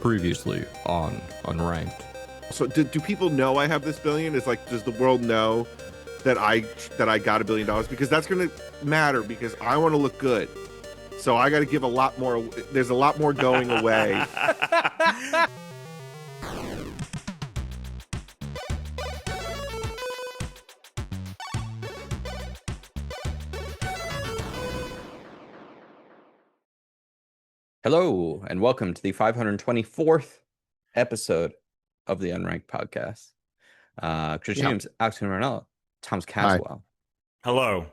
Previously on Unranked. So do people know I have this billion? Is like, does the world know that I got $1 billion? Because that's going to matter, because I want to look good. So I got to give a lot more. There's a lot more going away. Hello, and welcome to the 524th episode of the Unranked podcast. Chris James, Alex Roggenrola, Tom's Caswell. Hello.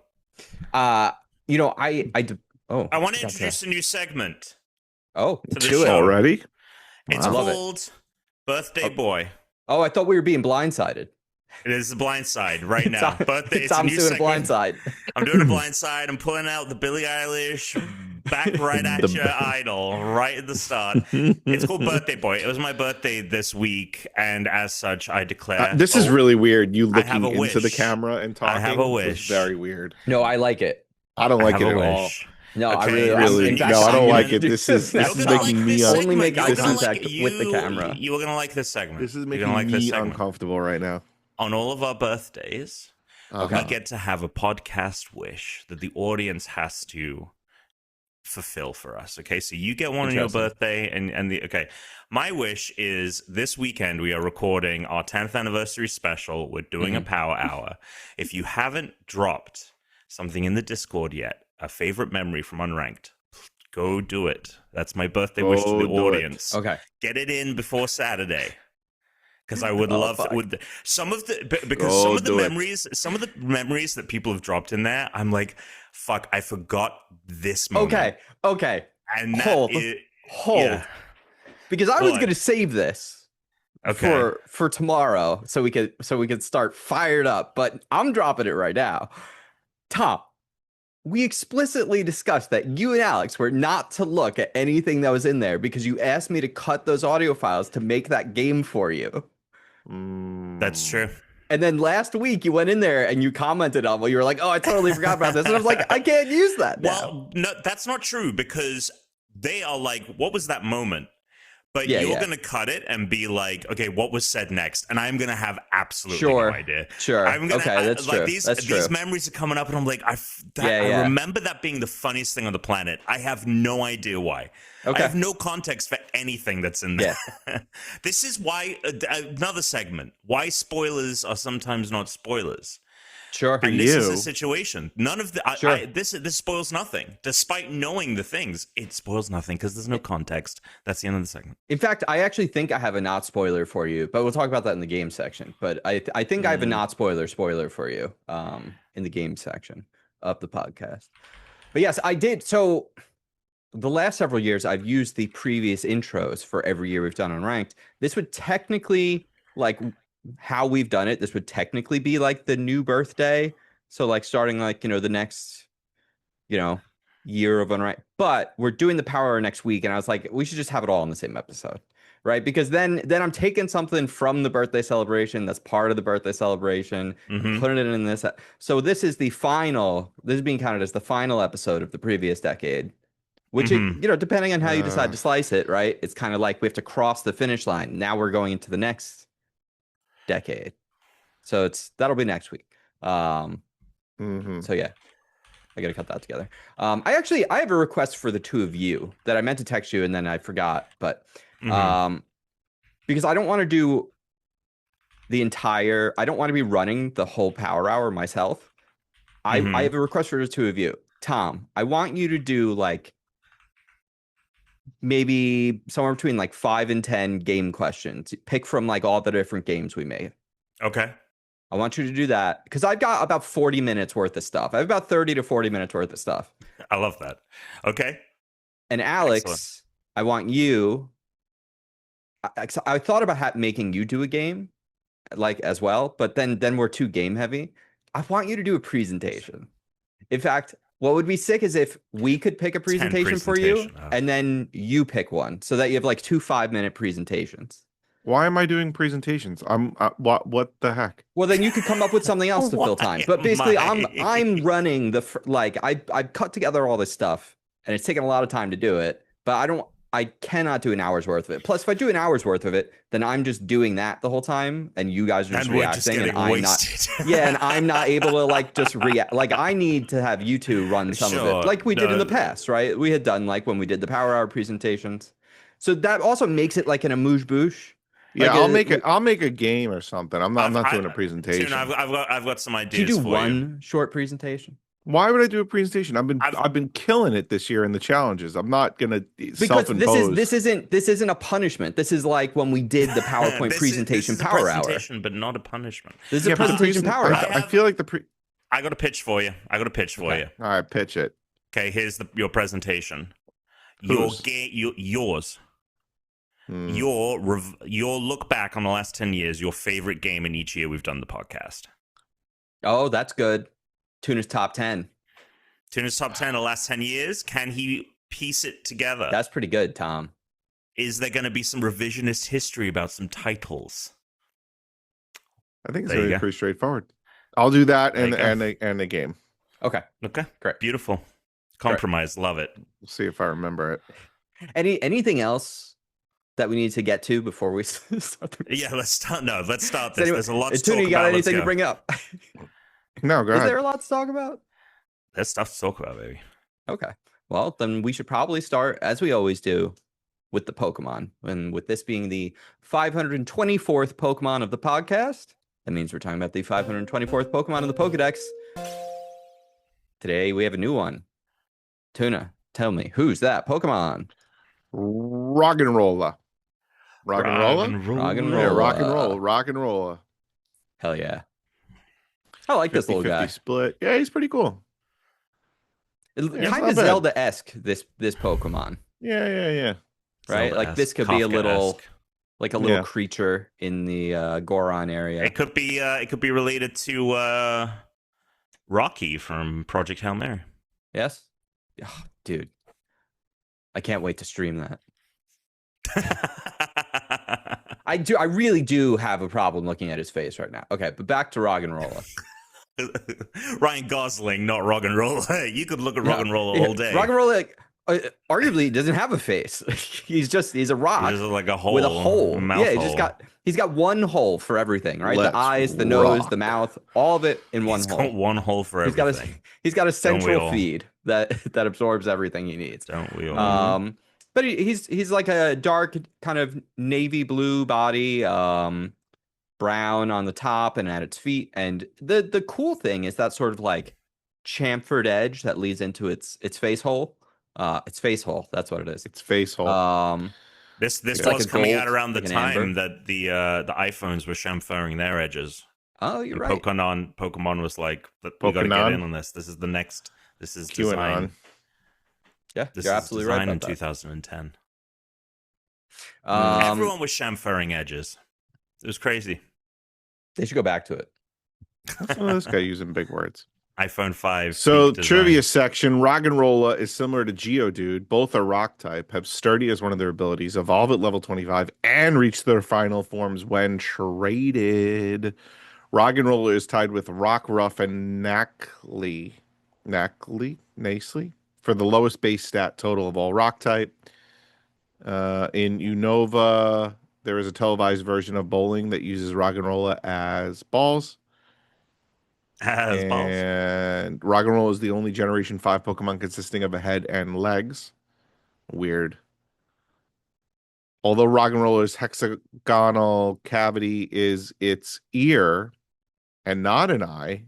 I want to introduce a new segment. Oh, to the do it show. Already? It's Wow. called Birthday Boy. Oh, I thought we were being blindsided. It is the Blindside right now. Birthday. It's a Tom's new doing a segment. blindside. I'm doing a Blindside. I'm pulling out the Billie Eilish back right at your idol right at the start. It's called Birthday Boy. It was my birthday this week, and as such, I declare. This is really weird. You I have looking a into the wish. camera and talking. I have a is wish. very weird. No, I like it. I don't like have it a at all. wish. No, I Okay, really, Really? in fact, No, I I'm don't gonna like it. do- This is You're making gonna like me this Only segment. make eye You're gonna contact with the camera. You were gonna like this segment. This is You're making gonna like this me segment. uncomfortable right now. On all of our birthdays, we get to have a podcast wish that the audience has to fulfill for us. Okay, so you get one on your Interesting. birthday, and okay, my wish is this weekend we are recording our 10th anniversary special. We're doing a power hour. If you haven't dropped something in the Discord yet, a favorite memory from Unranked, go do it. That's my birthday wish to Go the do it. audience. Okay. Get it in before Saturday. Because I would love fuck. with some of the because Go some of the do it. memories that people have dropped in there, I'm like, fuck, I forgot this moment. Okay. And that Hold. is- Hold. yeah. Because I was What? going to save this Okay. for tomorrow so we could start fired up, but I'm dropping it right now. Tom, we explicitly discussed that you and Alex were not to look at anything that was in there because you asked me to cut those audio files to make that game for you. That's true. And then last week you went in there and you commented on, well, you were like, oh, I totally forgot about this. And I was like, I can't use that now. Well, no, that's not true because they are like, what was that moment? But Yeah, you're yeah. going to cut it and be like, okay, what was said next? And I'm going to have absolutely Sure. no idea. Sure. I'm gonna, Okay, that's like true. These That's true. memories are coming up, and I'm like, I Yeah. remember that being the funniest thing on the planet. I have no idea why. Okay. I have no context for anything that's in there. This is why another segment. Why spoilers are sometimes not spoilers. Sure. And this is you. a situation. None of the Sure. this spoils nothing. Despite knowing the things, it spoils nothing because there's no context. That's the end of the segment. In fact, I actually think I have a not spoiler for you, but we'll talk about that in the game section. But I think I have a not spoiler for you in the game section of the podcast. But yes, I did. So the last several years, I've used the previous intros for every year we've done Unranked. This would technically, like how we've done it, this would technically be like the new birthday. So like starting like, the next, year of Unranked. But we're doing the power hour next week. And I was like, we should just have it all in the same episode. Right. Because then I'm taking something from the birthday celebration that's part of the birthday celebration, and putting it in this. So this is the final. This is being counted as the final episode of the previous decade, which, depending on how you decide to slice it. Right. It's kind of like we have to cross the finish line. Now we're going into the next decade. So that'll be next week. So yeah. I gotta cut that together. I have a request for the two of you that I meant to text you and then I forgot, but because I don't want to do I don't want to be running the whole power hour myself. I have a request for the two of you. Tom, I want you to do like maybe somewhere between like 5 and 10 game questions. Pick from like all the different games we made. Okay. I want you to do that because I've got about 40 minutes worth of stuff. I have about 30 to 40 minutes worth of stuff. I love that. Okay. And Alex, Excellent. I want you. I thought about making you do a game, like as well, but then we're too game heavy. I want you to do a presentation. In fact, what would be sick is if we could pick a presentation for you, presentation, and then you pick one, so that you have like 2 5-minute presentations. Why am I doing presentations? What the heck? Well, then you could come up with something else to fill time. But basically, I'm running I've cut together all this stuff, and it's taken a lot of time to do it. But I cannot do an hour's worth of it. Plus, if I do an hour's worth of it, then I'm just doing that the whole time, and you guys are just And we're just reacting, and getting I'm wasted. not. Yeah, and I'm not able to like just react. Like I need to have you two run some of Sure. it, like we did in No. the past, right? We had done like when we did the Power Hour presentations. So that also makes it like an amuse bouche. Yeah, Like I'll make a game or something. I'm not doing a presentation. Tuna, I've got some ideas. Can you do for one short presentation? Why would I do a presentation? I've been killing it this year in the challenges. I'm not gonna Because self-impose. this isn't a punishment. This is like when we did the PowerPoint presentation this is Power a Hour. presentation, but not a punishment. This is a but the presentation Power Hour. I feel like the I got a pitch for you. All right, pitch it. Okay, here's your presentation. Whose? Yours. Hmm. Your look back on the last 10 years, your favorite game in each year we've done the podcast. Oh, that's good. Tuna's top 10. Tuna's top 10 of the last 10 years. Can he piece it together? That's pretty good, Tom. Is there going to be some revisionist history about some titles? I think it's There gonna you be go. pretty straightforward. I'll do that There you go. and a game. Okay. Okay, Great. beautiful. Compromise, love it. We'll see if I remember it. Anything else that we need to get to before we start? Yeah, let's start. No, let's start Does this. anyone- There's a lot to Tuna, talk you got about. Let's anything to go. bring up? No, go Is ahead. there a lot to talk about? There's stuff to talk about, baby. Okay. Well, then we should probably start, as we always do, with the Pokemon. And with this being the 524th Pokemon of the podcast, that means we're talking about the 524th Pokemon of the Pokedex. Today we have a new one. Tuna, tell me, who's that Pokemon? Roggenrola. Roggenrola? Roggenrola. Yeah, Roggenrola. Hell yeah. I like this little 50-50 guy. split. Yeah, he's pretty cool. It's it's kind not of bad. Zelda-esque, this Pokemon, Yeah. right? Like this could be a little Yeah. creature in the Goron area. It could be related to Rocky from Project Hail Mary. Yes? Oh, dude. I can't wait to stream that. I really do have a problem looking at his face right now. Okay, but back to Roggenrola. Ryan Gosling, not Roggenrola. You could look at Roggenrola Yeah, all day. Roggenrola, arguably, doesn't have a face. he's a rock He's just like a hole with a hole. mouth Yeah, hole. he's got one hole for everything, right? Let's the eyes, the nose, rock. the mouth, all of it in one He's hole. got one hole for He's everything. he's got a we central all? feed that absorbs everything he needs. Don't we all? But he's like a dark kind of navy blue body, brown on the top and at its feet. And the cool thing is that sort of like chamfered edge that leads into its face hole. Its face hole. That's what it is. It's face hole. This It's was like a coming gold, out around the like an time amber. that the iPhones were chamfering their edges. Oh, you're And right. Pokemon was like, we got to get Pokenon? in on this. This is the next. This is QAnon. design. Yeah, This you're is absolutely right design in about that. 2010. Um, Everyone was chamfering edges. It was crazy. They should go back to it. Oh, this guy using big words. iPhone 5. So, peak design. trivia section, Roggenrola is similar to Geodude. Both are rock type, have sturdy as one of their abilities, evolve at level 25, and reach their final forms when traded. Roggenrola is tied with Rockruff and Nacli for the lowest base stat total of all rock type. In Unova, there is a televised version of bowling that uses Roggenrola as balls. Has balls. And Roggenrola is the only Generation 5 Pokemon consisting of a head and legs. Weird. Although Roggenrola's hexagonal cavity is its ear and not an eye,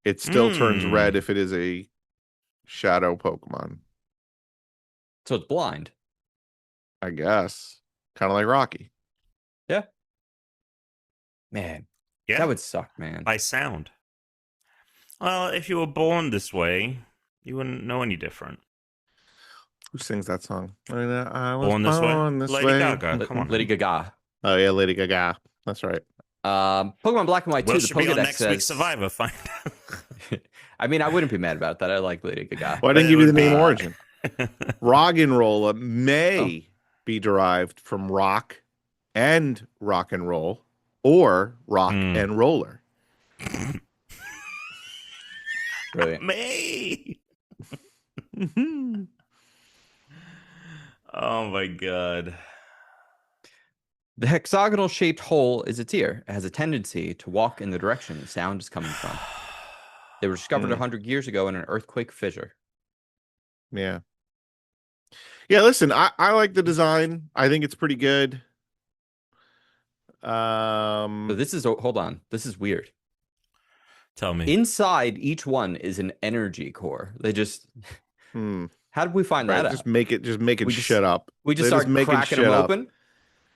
it still turns red if it is a shadow Pokemon, So it's blind. I guess. Kind of like Rocky. Man, Yeah, that would suck, man. by sound. Well, if you were born this way, you wouldn't know any different. Who sings that song? I was Born this way? this Lady way. Gaga. Come on. Lady Gaga. Oh, yeah, Lady Gaga. That's right. Pokemon Black and White 2, Well, the should be on Pokedex next week's says... Survivor. Find out. I mean, I wouldn't be mad about that. I like Lady Gaga. Well, I didn't But give it you the would name be- origin. Roggenrola may be derived from rock and rock and roll, or rock and roller. Brilliant. Me. Oh my god. The hexagonal shaped hole is its ear. It has a tendency to walk in the direction the sound is coming from. They were discovered 100 years ago in an earthquake fissure. Yeah. Yeah, listen, I like the design. I think it's pretty good. So this is, hold on, this is weird. Tell me. Inside each one is an energy core. They just, how did we find that out? Just making shit up. We just start cracking them open.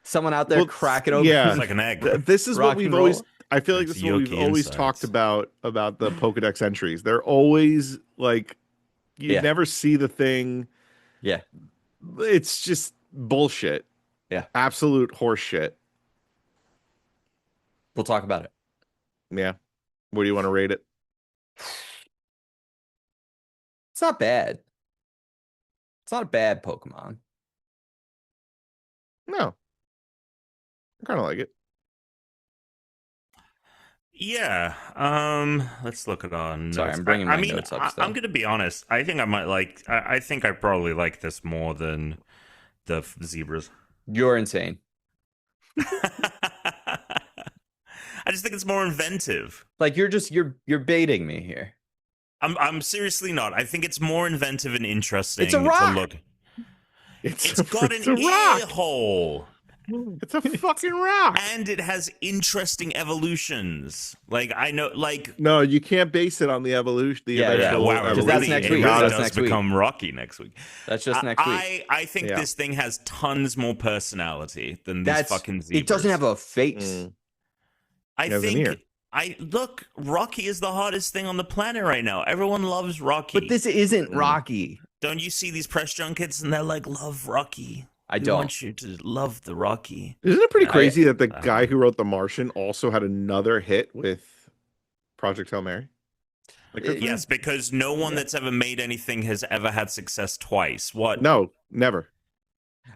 Someone out there cracking open. Yeah, it's like an egg. This is what we've always. I feel like this is what we've always insides. talked about the Pokedex entries. They're always like you never see the thing. Yeah, it's just bullshit. Yeah, absolute horse shit. We'll talk about it. Yeah, what do you want to rate it? It's not bad. It's not a bad Pokemon. No. I kind of like it. Yeah. Let's look at our notes. Sorry, I'm bringing my notes up still. I'm going to be honest. I think I might like... I think I probably like this more than the zebras. You're insane. I just think it's more inventive. Like you're baiting me here. I'm seriously not. I think it's more inventive and interesting. It's a rock. To look. It's got an ear hole. It's a fucking rock. And it has interesting evolutions. Like, I know, like... No, you can't base it on the evolution. Wow, because that's next week. That's next week. Become Rocky next week. That's just next week. I think this thing has tons more personality than these fucking zebras. It doesn't have a face. I think... Look, Rocky is the hottest thing on the planet right now. Everyone loves Rocky. But this isn't Rocky. Don't you see these press junkets and they're like, love Rocky? I don't want you to love the Rocky. Isn't it pretty crazy that the guy who wrote The Martian also had another hit with Project Hail Mary? Like, yes, because no one that's ever made anything has ever had success twice. What? No, never.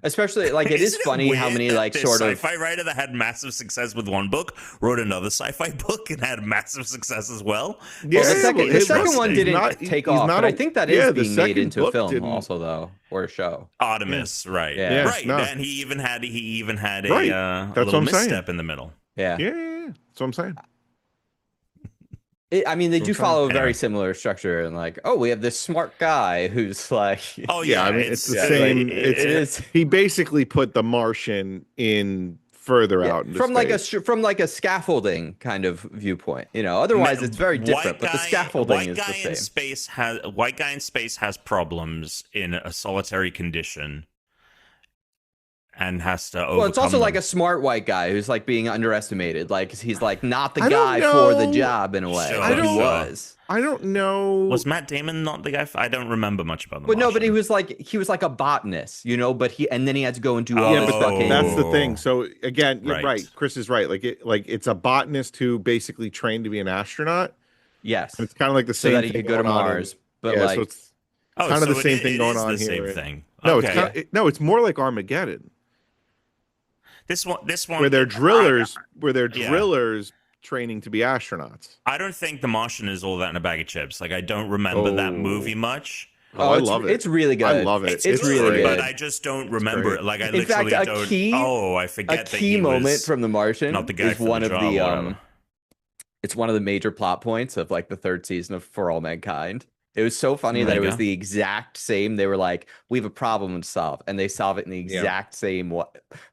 Especially, like, it is funny how many, like, sort of... sci-fi writer that had massive success with one book wrote another sci-fi book and had massive success as well. Yeah, well, the second one didn't take off, but I think that is being made into a film also, though, or a show. Artemis, right. Yeah. Right, and he even had a little misstep in the middle. Yeah. That's what I'm saying. I mean, they do follow a very similar structure, and like, oh, we have this smart guy who's like, oh yeah, I mean, it's the same. Like, he basically put the Martian in further out into from space. like a scaffolding kind of viewpoint, you know. Otherwise, it's very different. But the scaffolding is the same. White guy in space has problems in a solitary condition. And has to overcome it's also them. like a smart white guy who's like being underestimated. Like he's like not the guy for the job in a way. Sure, he was. I don't know. Was Matt Damon not the guy? I don't remember much about the But Martian. no, but he was like a botanist, you know. But then he had to go and do all this fucking. That's the thing. So again, you're right. Chris is right. Like it's a botanist who basically trained to be an astronaut. Yes, and it's kind of like the same. So that he could go to Mars, but like so it's kind of the same thing going on here. Same thing. No, it's more like Armageddon. This one, where they're drillers, drillers training to be astronauts. I don't think The Martian is all that in a bag of chips. Like I don't remember that movie much. Oh, I love it. It's really good. I love it. It's really good. But I just don't remember it. Like I in fact, I forget a key moment from The Martian not the guy is one of it's one of the major plot points of like the third season of For All Mankind. It was so funny that it was the exact same. They were like, we have a problem to solve. And they solve it in the exact same way.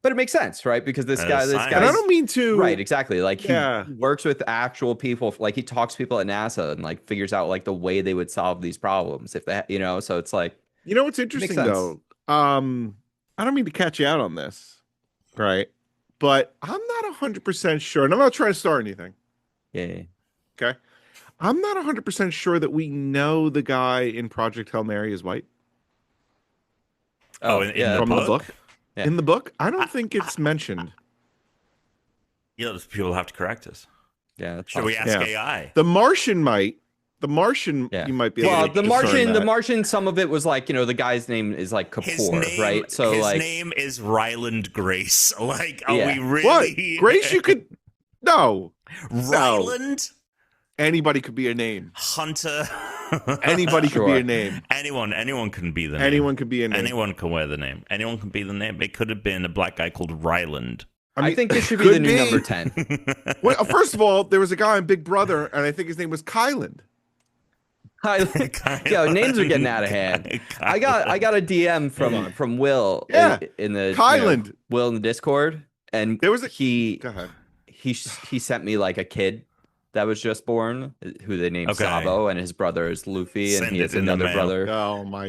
But it makes sense, right? Because this guy. And I don't mean to. Right, exactly. Like he works with actual people. Like he talks to people at NASA and like figures out like the way they would solve these problems. If they, you know, so it's like. You know what's interesting though? I don't mean to catch you out on this, right? But I'm not 100% sure. And I'm not trying to start anything. Yeah. Okay. I'm not 100% sure that we know the guy in Project Hail Mary is white. From the book? Yeah. In the book? I don't think it's mentioned. People have to correct us. Yeah. Should we ask AI? The Martian might. The Martian, you might be able to the Martian, some of it was like, you know, the guy's name is like Kapoor, right? So his name is Ryland Grace. Like, are we really? What? Grace, you could... No. Ryland? Anybody could be a name. Hunter. Anybody could be Sure. a name. Anyone can be the name. Anyone could be a name. Anyone can wear the name. Anyone can be the name. It could have been a black guy called Ryland. I think this should be the new number 10. Well, first of all, there was a guy on Big Brother, and I think his name was Kyland. Yo, names are getting out of hand. I got a DM from Will in the Kyland. Will in the Discord, and There was Go ahead. he sent me like a kid that was just born who they named Sabo, and his brother is Luffy, and he has another brother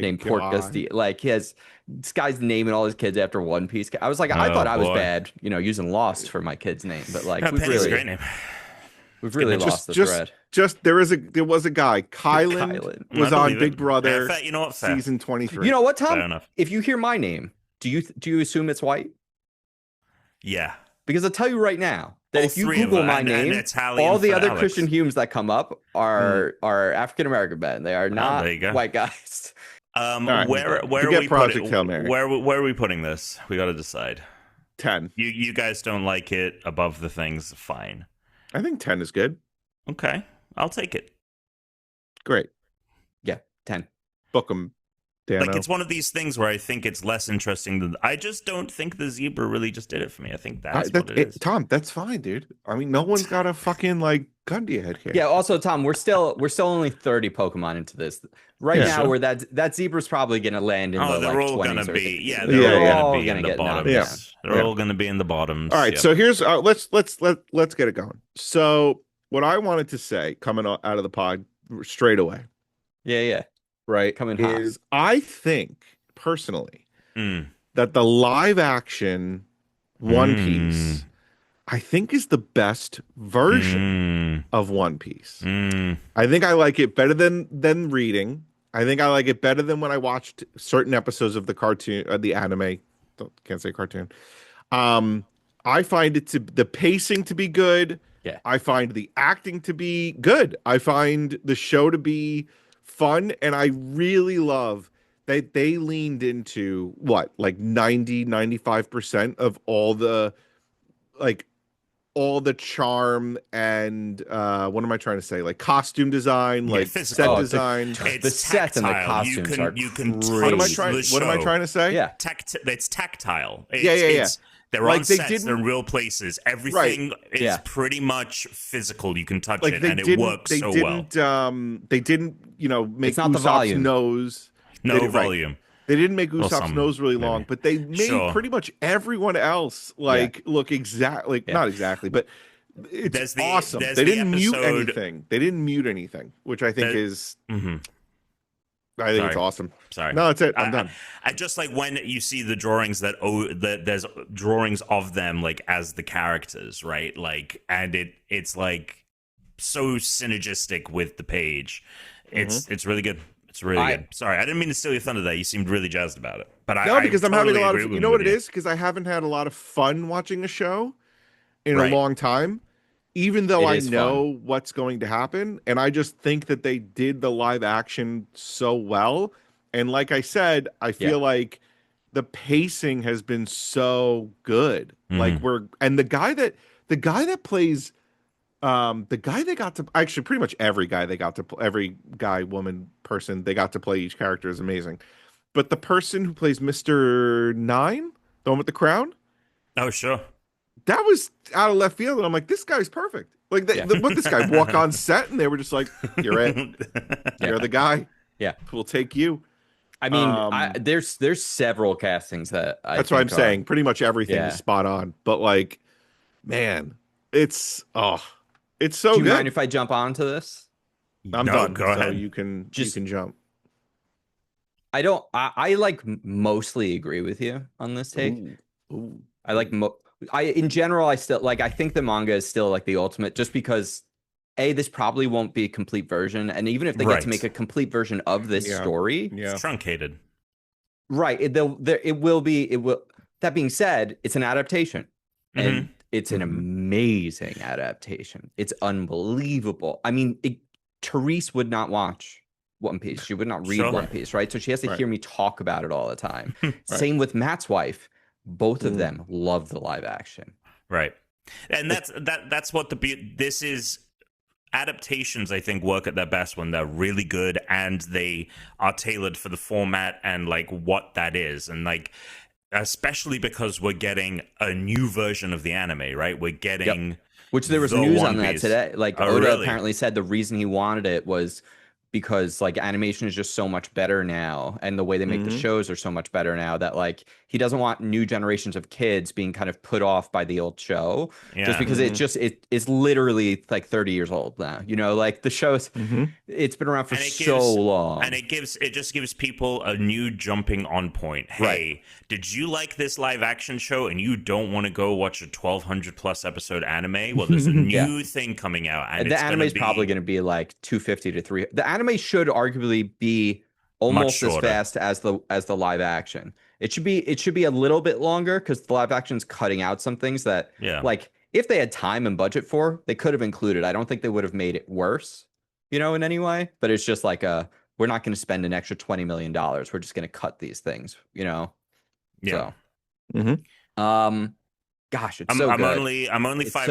named Porcus. Like he has this guy's naming all his kids after One Piece. I was like, I thought I was bad, using Lost for my kid's name, but like Penny's a great name. We've really lost the thread. There was a guy. Kylan was on Big Brother. You know what? Season 23. You know what, Tom? Fair enough. If you hear my name, do you assume it's white? Yeah. Because I'll tell you right now that All if you three of Google them, my and name, it's Hallie all and the for other Alex. Christian humans that come up are African American men. They are not there you go. white guys. right. Where Forget are we Project putting Hail Mary. where are we putting this? We got to decide. 10. You guys don't like it above the things, fine. I think 10 is good. Okay, I'll take it. Great. Yeah, 10. Book them, Dano. Like, it's one of these things where I think it's less interesting than I just don't think the zebra really just did it for me. I think that's what it is. Tom, that's fine, dude. I mean, no one's got a fucking like gun to your head here. Yeah. Also, Tom, we're still only 30 Pokemon into this right now. sure. Where that zebra's probably gonna land in the they're like all 20s. gonna be. Yeah, they're they're all all gonna be gonna in the get knocked bottoms. down. They're Yeah. all gonna be in the bottoms. All right, Yep. so here's let's get it going. So what I wanted to say coming out of the pod straight away, Yeah. right, Coming hot. is I think personally Mm. that the live action One Piece, I think, is the best version of One Piece. I think I like it better than reading. I think I like it better than when I watched certain episodes of the cartoon, the anime. Can't say cartoon. I find the pacing to be good. Yeah. I find the acting to be good. I find the show to be fun, and I really love that they leaned into like 95% of all the charm and what am I trying to say? Like costume design, like set design. The sets and the costumes are crazy. What am I trying to say? Yeah. It's tactile. Yeah. They're Like, on they sets. didn't- They're in real places. Everything is Yeah. pretty much physical. You can touch Like it, and it works so well. They didn't, make It's not the Usopp's volume. nose. No they- volume. They didn't make Usopp's some, nose really long, maybe. but they made pretty much everyone else look exactly, not exactly, but it's awesome. They didn't mute anything. They didn't mute anything, which I think is. I think it's awesome. Sorry. No, that's it. I'm done. I just like when you see the drawings that there's drawings of them like as the characters, right? Like, and it's like so synergistic with the page. It's really good. It's really good. Sorry, I didn't mean to steal your thunder there. You seemed really jazzed about it. But because I'm having a lot of. You know what it is? is? Because I haven't had a lot of fun watching a show in a long time. Even though I know what's going to happen, and I just think that they did the live action so well. And like I said, I feel like the pacing has been so good. Like the guy that plays, the guy they got to actually pretty much every guy, woman, person they got to play each character is amazing. But the person who plays Mr. Nine, the one with the crown, Oh, sure. that was out of left field, and I'm like, this guy's perfect. Like, what this guy walk on set, and they were just like, "You're it. You're the guy. Yeah, we'll take you." I mean, there's several castings that that's what I'm saying. Pretty much everything is spot on. But like, man, it's so Do you good. mind if I jump onto this? I'm done. Go ahead. So you can jump. I like mostly agree with you on this take. Ooh. I like in general, I still like, I think the manga is still like the ultimate, just because this probably won't be a complete version. And even if they get to make a complete version of this story, It's truncated. Right. It will be. That being said, it's an adaptation, and it's an amazing adaptation. It's unbelievable. I mean, Therese would not watch One Piece. She would not read One Piece, right? So she has to hear me talk about it all the time. Same with Matt's wife. Both of them love the live action. Right. And that's what this is. adaptations, I think, work at their best when they're really good and they are tailored for the format and like what that is. And like, especially because we're getting a new version of the anime, right? We're getting which there was the news One on that Piece. today. Like Oh, Oda really? apparently said the reason he wanted it was because like animation is just so much better now, and the way they make the shows are so much better now that like he doesn't want new generations of kids being kind of put off by the old show just Yeah. because it's literally like 30 years old now. You know, like the show's it's been around for so long. And it just gives people a new jumping on point. Hey, did you like this live action show and you don't want to go watch a 1200 plus episode anime? Well, there's a new thing coming out, and the anime is probably going to be like 250 to 3. The anime should arguably be almost as fast as the live action. It should be a little bit longer because the live action's cutting out some things that like if they had time and budget for, they could have included. I don't think they would have made it worse, you know, in any way. But it's just like we're not going to spend an extra $20 million. We're just going to cut these things, you know. Yeah. So, gosh, it's so good. I'm only 5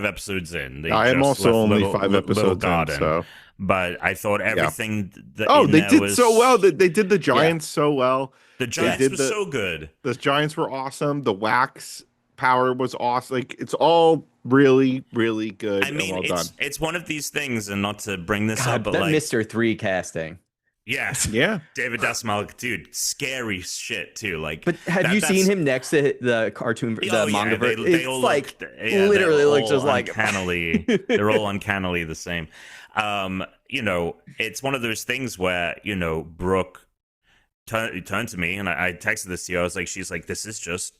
episodes in. I am also only 5 episodes in. So, but I thought everything. They did so well. They did the Giants so well. The Giants were so good. The Giants were awesome. The wax power was awesome. Like it's all really, really good. I mean, and well done. It's one of these things, and not to bring this up, but that like Mr. 3 casting. Yes. Yeah. David Dasmal, dude, scary shit too. Like, but have you seen him next to the cartoon, the manga version? They all like literally look just like uncannily. They're all uncannily the same. You know, it's one of those things where Brooke turned to me, and I texted this to you. I was like, she's like, this is just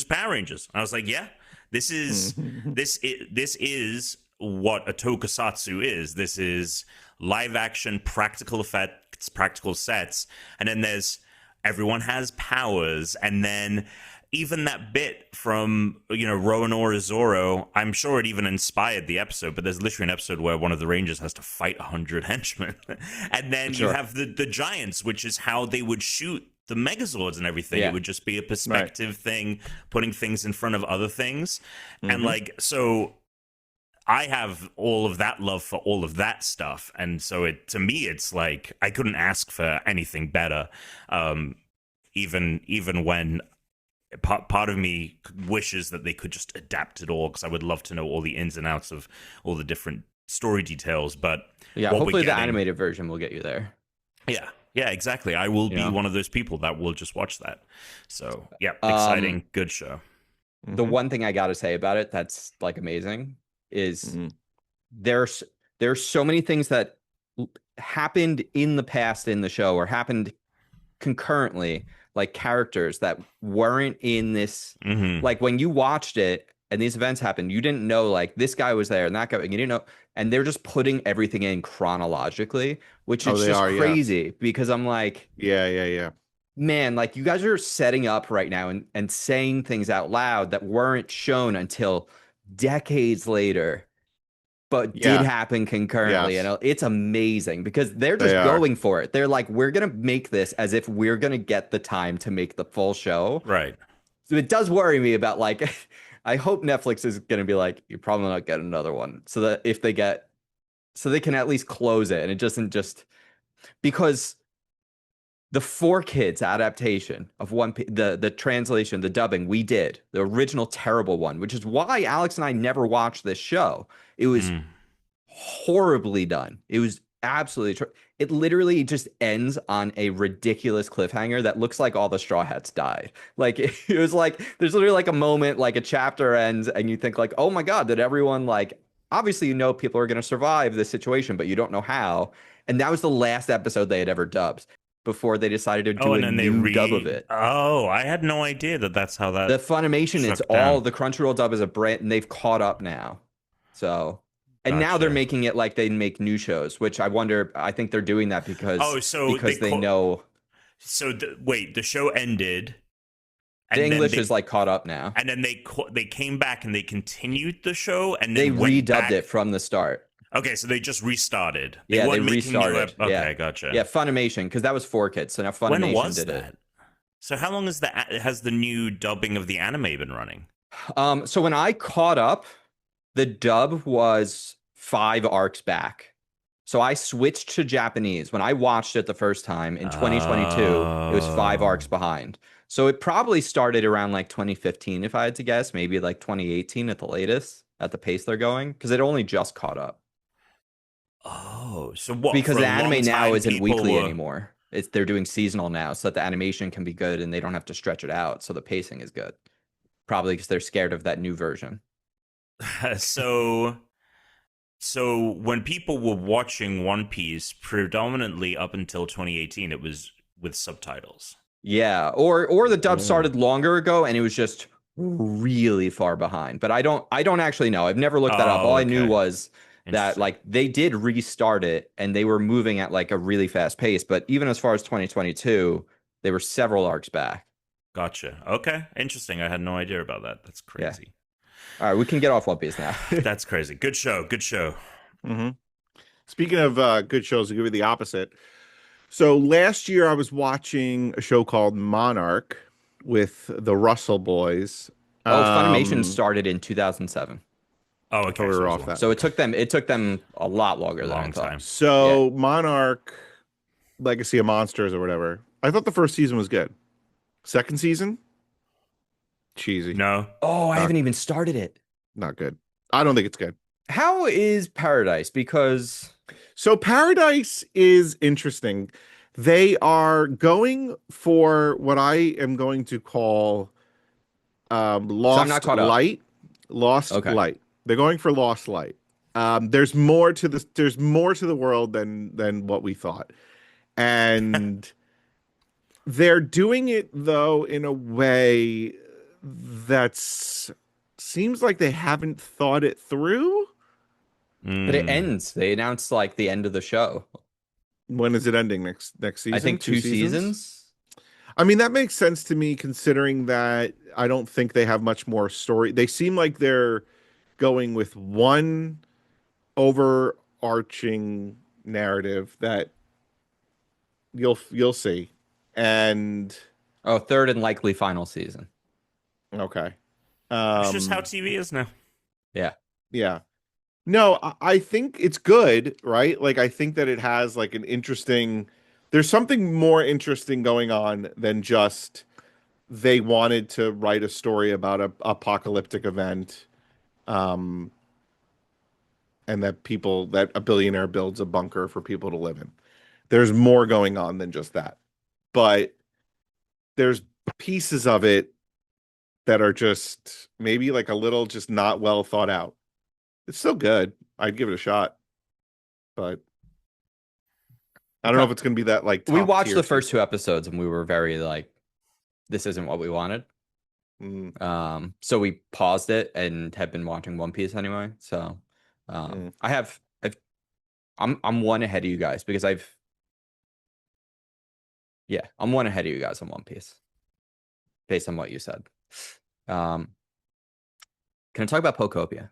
Power Rangers. And I was like, yeah, this is this is what a tokusatsu is. This is live action practical effects, practical sets, and then everyone has powers, and then even that bit from Roggenrola Zoro, I'm sure it even inspired the episode, but there's literally an episode where one of the Rangers has to fight 100 henchmen. And then you have the Giants, which is how they would shoot the Megazords and everything. It would just be a perspective thing, putting things in front of other things. And like, so I have all of that love for all of that stuff. And so to me, it's like, I couldn't ask for anything better. Even when part of me wishes that they could just adapt it all, because I would love to know all the ins and outs of all the different story details. But hopefully the animated version will get you there. Yeah, exactly. I will be one of those people that will just watch that. So exciting, good show. The one thing I got to say about it that's like amazing is there's so many things that happened in the past in the show or happened concurrently, like characters that weren't in this. Like when you watched it and these events happened, you didn't know like this guy was there and that guy, and you didn't know, and they're just putting everything in chronologically, which is just crazy because I'm like, man, like you guys are setting up right now and saying things out loud that weren't shown until decades later, but did happen concurrently. And it's amazing because they're just going for it. They're like, we're going to make this as if we're going to get the time to make the full show. Right. So it does worry me about like, I hope Netflix is going to be like, you're probably not getting another one. So that if they get, so they can at least close it. And it doesn't just, because the 4Kids adaptation of the translation, the dubbing we did, the original terrible one, which is why Alex and I never watched this show. It was horribly done. It was absolutely it literally just ends on a ridiculous cliffhanger that looks like all the Straw Hats died. Like it was like there's literally like a moment, like a chapter ends, and you think like, oh my god, did everyone like? Obviously, you know people are going to survive this situation, but you don't know how. And that was the last episode they had ever dubbed before they decided to do a new dub of it. Oh, I had no idea that's how that. The Funimation is all the Crunchyroll dub is a brand, and they've caught up now. So, and now they're making it like they make new shows, which I wonder. I think they're doing that because they know. So wait, the show ended. And the English is like caught up now, and then they came back and they continued the show, and they redubbed it from the start. Okay, so they just restarted. They restarted. Okay, gotcha. Yeah, Funimation, because that was 4Kids, so now Funimation did it. So how long has the new dubbing of the anime been running? So when I caught up, the dub was 5 arcs back. So I switched to Japanese when I watched it the first time in 2022. It was 5 arcs behind. So it probably started around like 2015, if I had to guess, maybe like 2018 at the latest, at the pace they're going, because it only just caught up. Oh, so what? Because for the a long anime now time, isn't people weekly were- anymore. They're doing seasonal now, so that the animation can be good and they don't have to stretch it out. So the pacing is good. Probably because they're scared of that new version. So when people were watching One Piece, predominantly up until 2018, it was with subtitles. Yeah, or the dub started longer ago and it was just really far behind. But I don't actually know. I've never looked that up. All I knew was that like they did restart it and they were moving at like a really fast pace. But even as far as 2022, they were several arcs back. Gotcha. Okay, interesting. I had no idea about that. That's crazy. All right, we can get off One Piece now. That's crazy. Good show. Good show. Mm-hmm. Speaking of good shows, I'll give you the opposite. So last year I was watching a show called Monarch with the Russell boys. Funimation started in 2007. Oh, okay. We were off that. So it took them a lot longer than I thought. Time. So Monarch, Legacy of Monsters or whatever. I thought the first season was good. Second season, cheesy. No. Oh, I haven't even started it. Not good. I don't think it's good. How is Paradise? Because So Paradise is interesting. They are going for what I am going to call Lost not caught up. Light. Lost Light. They're going for Lost Light. There's more to this. There's more to the world than what we thought, and they're doing it though in a way that's seems like they haven't thought it through. But it ends. They announced like the end of the show. When is it ending next season? I think 2 seasons. I mean, that makes sense to me considering that I don't think they have much more story. They seem like they're going with one overarching narrative that you'll see. And third and likely final season. Okay. It's just how TV is now. Yeah. No, I think it's good, right? Like, I think that it has like an interesting, there's something more interesting going on than just they wanted to write a story about a apocalyptic event. And that a billionaire builds a bunker for people to live in. There's more going on than just that. But there's pieces of it that are just maybe like a little just not well thought out. It's still good. I'd give it a shot. But I don't know if it's going to be that like we watched the first 2 episodes and we were very like, this isn't what we wanted. So we paused it and have been watching One Piece anyway. So I'm one ahead of you guys because I'm one ahead of you guys on One Piece based on what you said. Can I talk about Pokopia?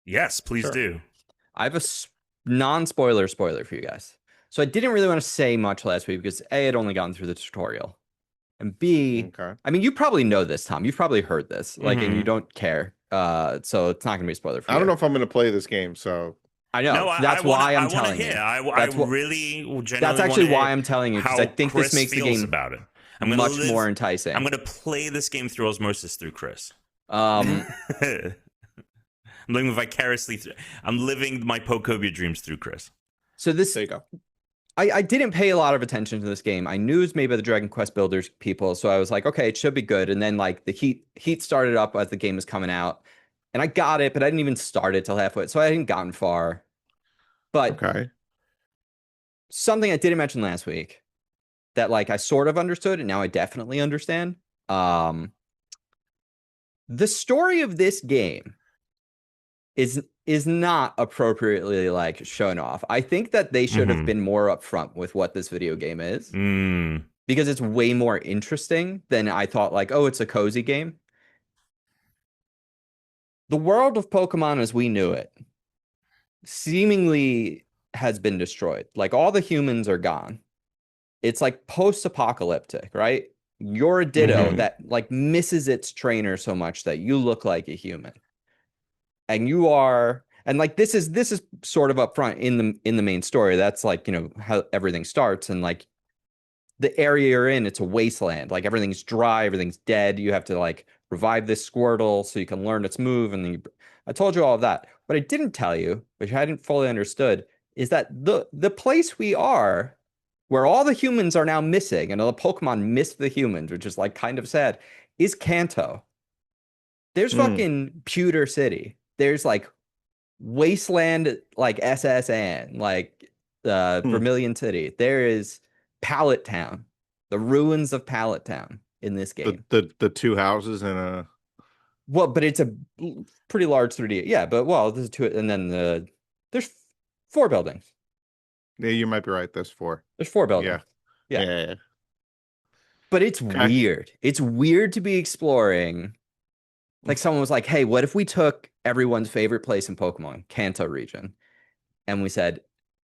Yes, please do. I have a non-spoiler spoiler for you guys. So I didn't really want to say much last week because A, I'd only gotten through the tutorial. And B, I mean, you probably know this, Tom. You've probably heard this, and you don't care. So it's not going to be a spoiler for you. I don't know if I'm going to play this game, so. I know. That's why I'm telling you. I really genuinely That's actually why I'm telling you, because I think this makes the game about it. much more enticing. I'm going to play this game through osmosis through Chris. I'm living vicariously I'm living my Pokopia dreams through Chris. So this, there you go. I didn't pay a lot of attention to this game. I knew it was made by the Dragon Quest Builders people, so I was like, okay, it should be good. And then like the heat started up as the game was coming out, and I got it, but I didn't even start it till halfway, so I hadn't gotten far. But something I didn't mention last week that like I sort of understood, and now I definitely understand. The story of this game is not appropriately like shown off. I think that they should have been more upfront with what this video game is, because it's way more interesting than I thought. Like, oh, it's a cozy game. The world of Pokemon as we knew it seemingly has been destroyed. Like all the humans are gone. It's like post-apocalyptic, right? You're a Ditto that like misses its trainer so much that you look like a human. And you are And like this is sort of up front in the main story. That's like, you know, how everything starts, and like the area you're in, it's a wasteland. Like everything's dry, everything's dead. You have to like revive this Squirtle so you can learn its move. And then I told you all of that. What I didn't tell you, which I hadn't fully understood, is that the place we are, where all the humans are now missing, and all the Pokemon miss the humans, which is like kind of sad, is Kanto. There's fucking Pewter City. There's like Wasteland, like SSN, like Vermilion City. There is Pallet Town, the ruins of Pallet Town in this game. The two houses and a well, but it's a pretty large 3D. Yeah, but well, there's two, and then there's 4 buildings. Yeah, you might be right. There's 4. There's 4 buildings. Yeah. Yeah. But it's weird. It's weird to be exploring. Like someone was like, "Hey, what if we took everyone's favorite place in Pokemon, Kanto region, and we said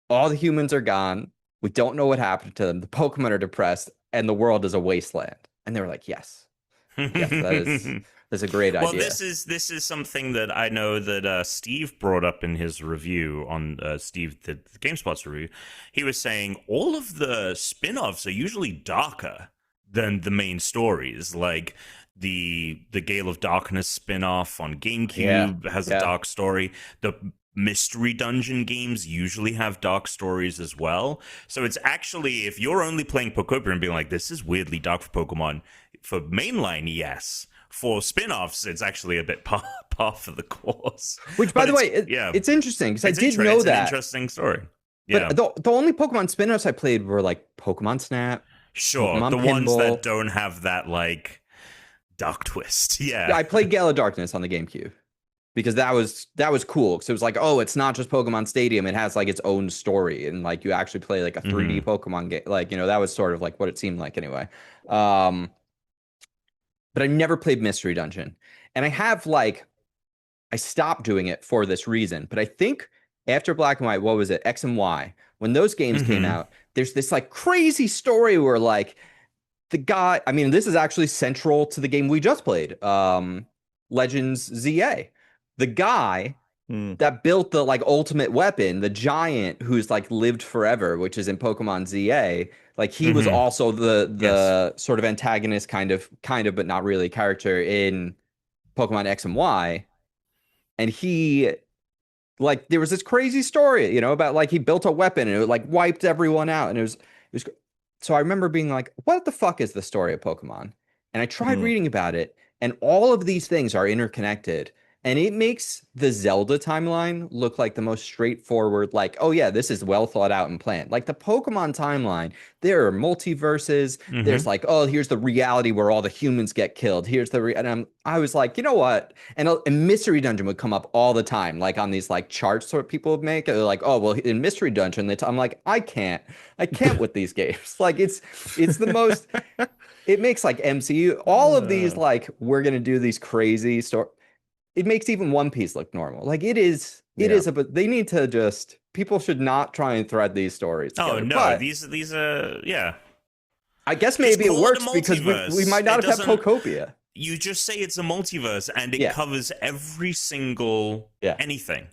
all the humans are gone. We don't know what happened to them. The Pokemon are depressed, and the world is a wasteland." And they were like, "Yes, that's a great idea." Well, this is something that I know that Steve brought up in his review on Steve the GameSpot's review. He was saying all of the spin-offs are usually darker than the main stories, like the Gale of Darkness spin-off on GameCube has a dark story. The mystery dungeon games usually have dark stories as well. So it's actually, if you're only playing Pokopia and being like, this is weirdly dark for Pokemon, for mainline, yes. For spin-offs, it's actually a bit par for the course. Which, by the way, it's interesting, because I did know it's that. An interesting story. Yeah. But the only Pokemon spin-offs I played were like Pokemon Snap. Sure, Pokemon the Pinball. ones that don't have that like dark twist. Yeah, I played Gale of Darkness on the GameCube because that was cool. Because it was like, oh, it's not just Pokemon Stadium; it has like its own story, and like you actually play like a 3D Pokemon game. Like, you know, that was sort of like what it seemed like anyway. But I never played Mystery Dungeon, and I stopped doing it for this reason. But I think after Black and White, what was it, X and Y, when those games came out, there's this like crazy story where like the guy, I mean, this is actually central to the game we just played, Legends ZA. The guy that built the like ultimate weapon, the giant who's like lived forever, which is in Pokemon ZA, like he was also the sort of antagonist kind of but not really character in Pokemon X and Y. And he, like, there was this crazy story, you know, about like he built a weapon and it like wiped everyone out, and it was so I remember being like, what the fuck is the story of Pokemon? And I tried reading about it, and all of these things are interconnected. And it makes the Zelda timeline look like the most straightforward, like, oh yeah, this is well thought out and planned. Like the Pokemon timeline, there are multiverses. There's like, oh, here's the reality where all the humans get killed. Here's the and I was like, you know what? And Mystery Dungeon would come up all the time, like on these like charts that people would make. They're like, oh, well, in Mystery Dungeon, I'm like, I can't with these games. Like it's the most. It makes like MCU, all of these like we're gonna do these crazy stories. It makes even One Piece look normal. Like it is, but they need to just, people should not try and thread these stories together. Oh no, but these are I guess maybe it works because we might not have had Pokopia. You just say it's a multiverse and it covers every single anything.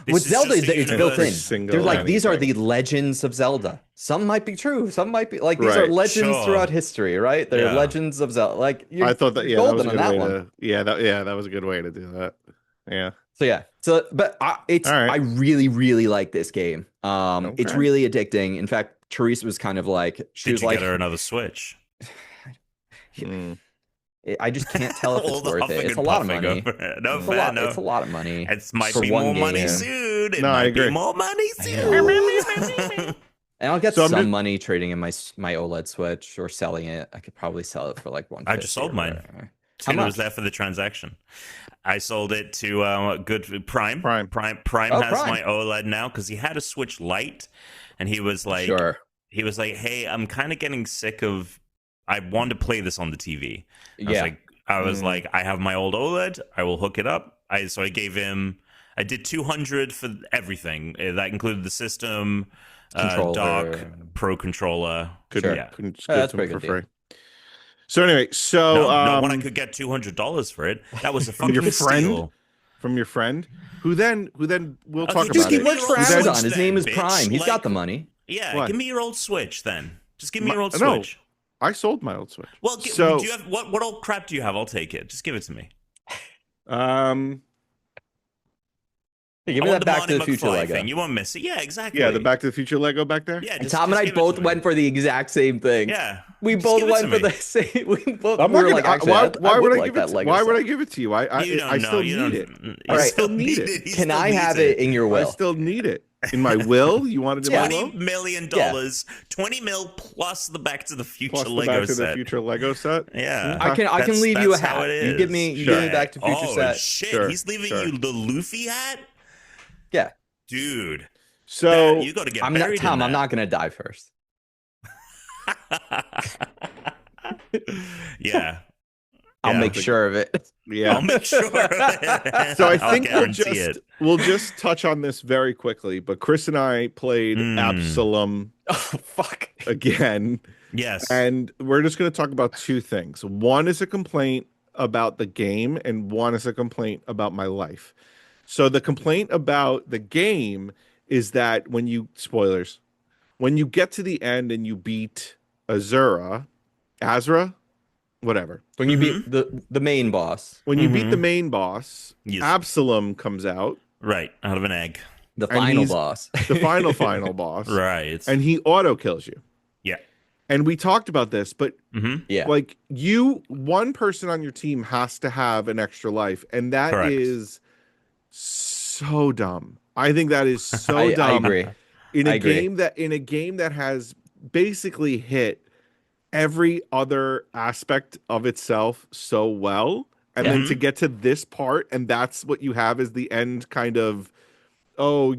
With Zelda, it's built in. They're like, these are the legends of Zelda. Some might be true. Some might be like, these are legends throughout history, right? They're legends of Zelda. Like, I thought that, that was a good way to, that was a good way to do that. Yeah. But I really, really like this game. It's really addicting. In fact, Teresa was kind of like, she was like, get her another Switch. I just can't tell if it's worth it. It's a lot of money. It's a lot of money. It might be more money soon. It might be more money soon. And I'll get some money trading in my OLED Switch or selling it. I could probably sell it for like $150. I just sold mine. Tuna was there for the transaction. I sold it to good Prime. Prime has my OLED now because he had a Switch Lite, and he was like, hey, I'm kind of getting sick of. I want to play this on the TV. I was like, I have my old OLED. I will hook it up. So I gave him. I did $200 for everything. That included the system, dock, Pro controller. That's pretty good deal. So anyway, no, when I could get $200 for it, that was a fucking steal. from your friend, who then we'll talk just about He give it. me works your for old Amazon. Switch His then, name is bitch. Prime. He's Like, got the money. Yeah, What? give me your old Switch then. Just give me your old No. Switch. I sold my old Switch. Well, so do you have what old crap do you have? I'll take it. Just give it to me. Hey, give I me want that the Back to the Marty Future McFly Lego. thing. You won't miss it. Yeah, exactly. Yeah, the Back to the Future Lego back there. Yeah, And Tom and I give it to both me. went for the exact same thing. Yeah, We just both give it went to for me. the same. We both I'm were not gonna. like, actually, why would I like give it? that Lego Why would I set. give it to you? I still need it. All I right. still need it. Can I have it in your I will? still need it in my will. You want it in my $20 will? million, $20 mil plus the Back to the Future Plus the Lego Back to the set. Future Lego set. Yeah, I can leave you a that's how hat. it You give me is. you give me Back to the Future Oh set. shit! Sure, He's leaving sure. you the Luffy hat, Yeah. dude. So you got to get I'm not buried Tom. in I'm that. not gonna die first. Yeah. I'll Yeah. make sure of it. yeah. I'll make sure. So I I'll think guarantee we'll just touch on this very quickly. But Chris and I played Absolum Oh fuck. again, Yes. and we're just going to talk about two things. One is a complaint about the game, and one is a complaint about my life. So the complaint about the game is that when you get to the end and you beat Azra, whatever. When you beat the main boss, When you beat the main boss, Yes. Absolum comes out, Right. Out of an egg. the And final he's- boss. the final boss, Right. and he auto kills you. Yeah. And we talked about this, but Yeah. like one person on your team has to have an extra life, and that is Correct. so dumb. I think that is so I dumb. agree. In I a agree. game that has basically hit every other aspect of itself so well, and then to get to this part, and that's what you have as the end kind of, oh,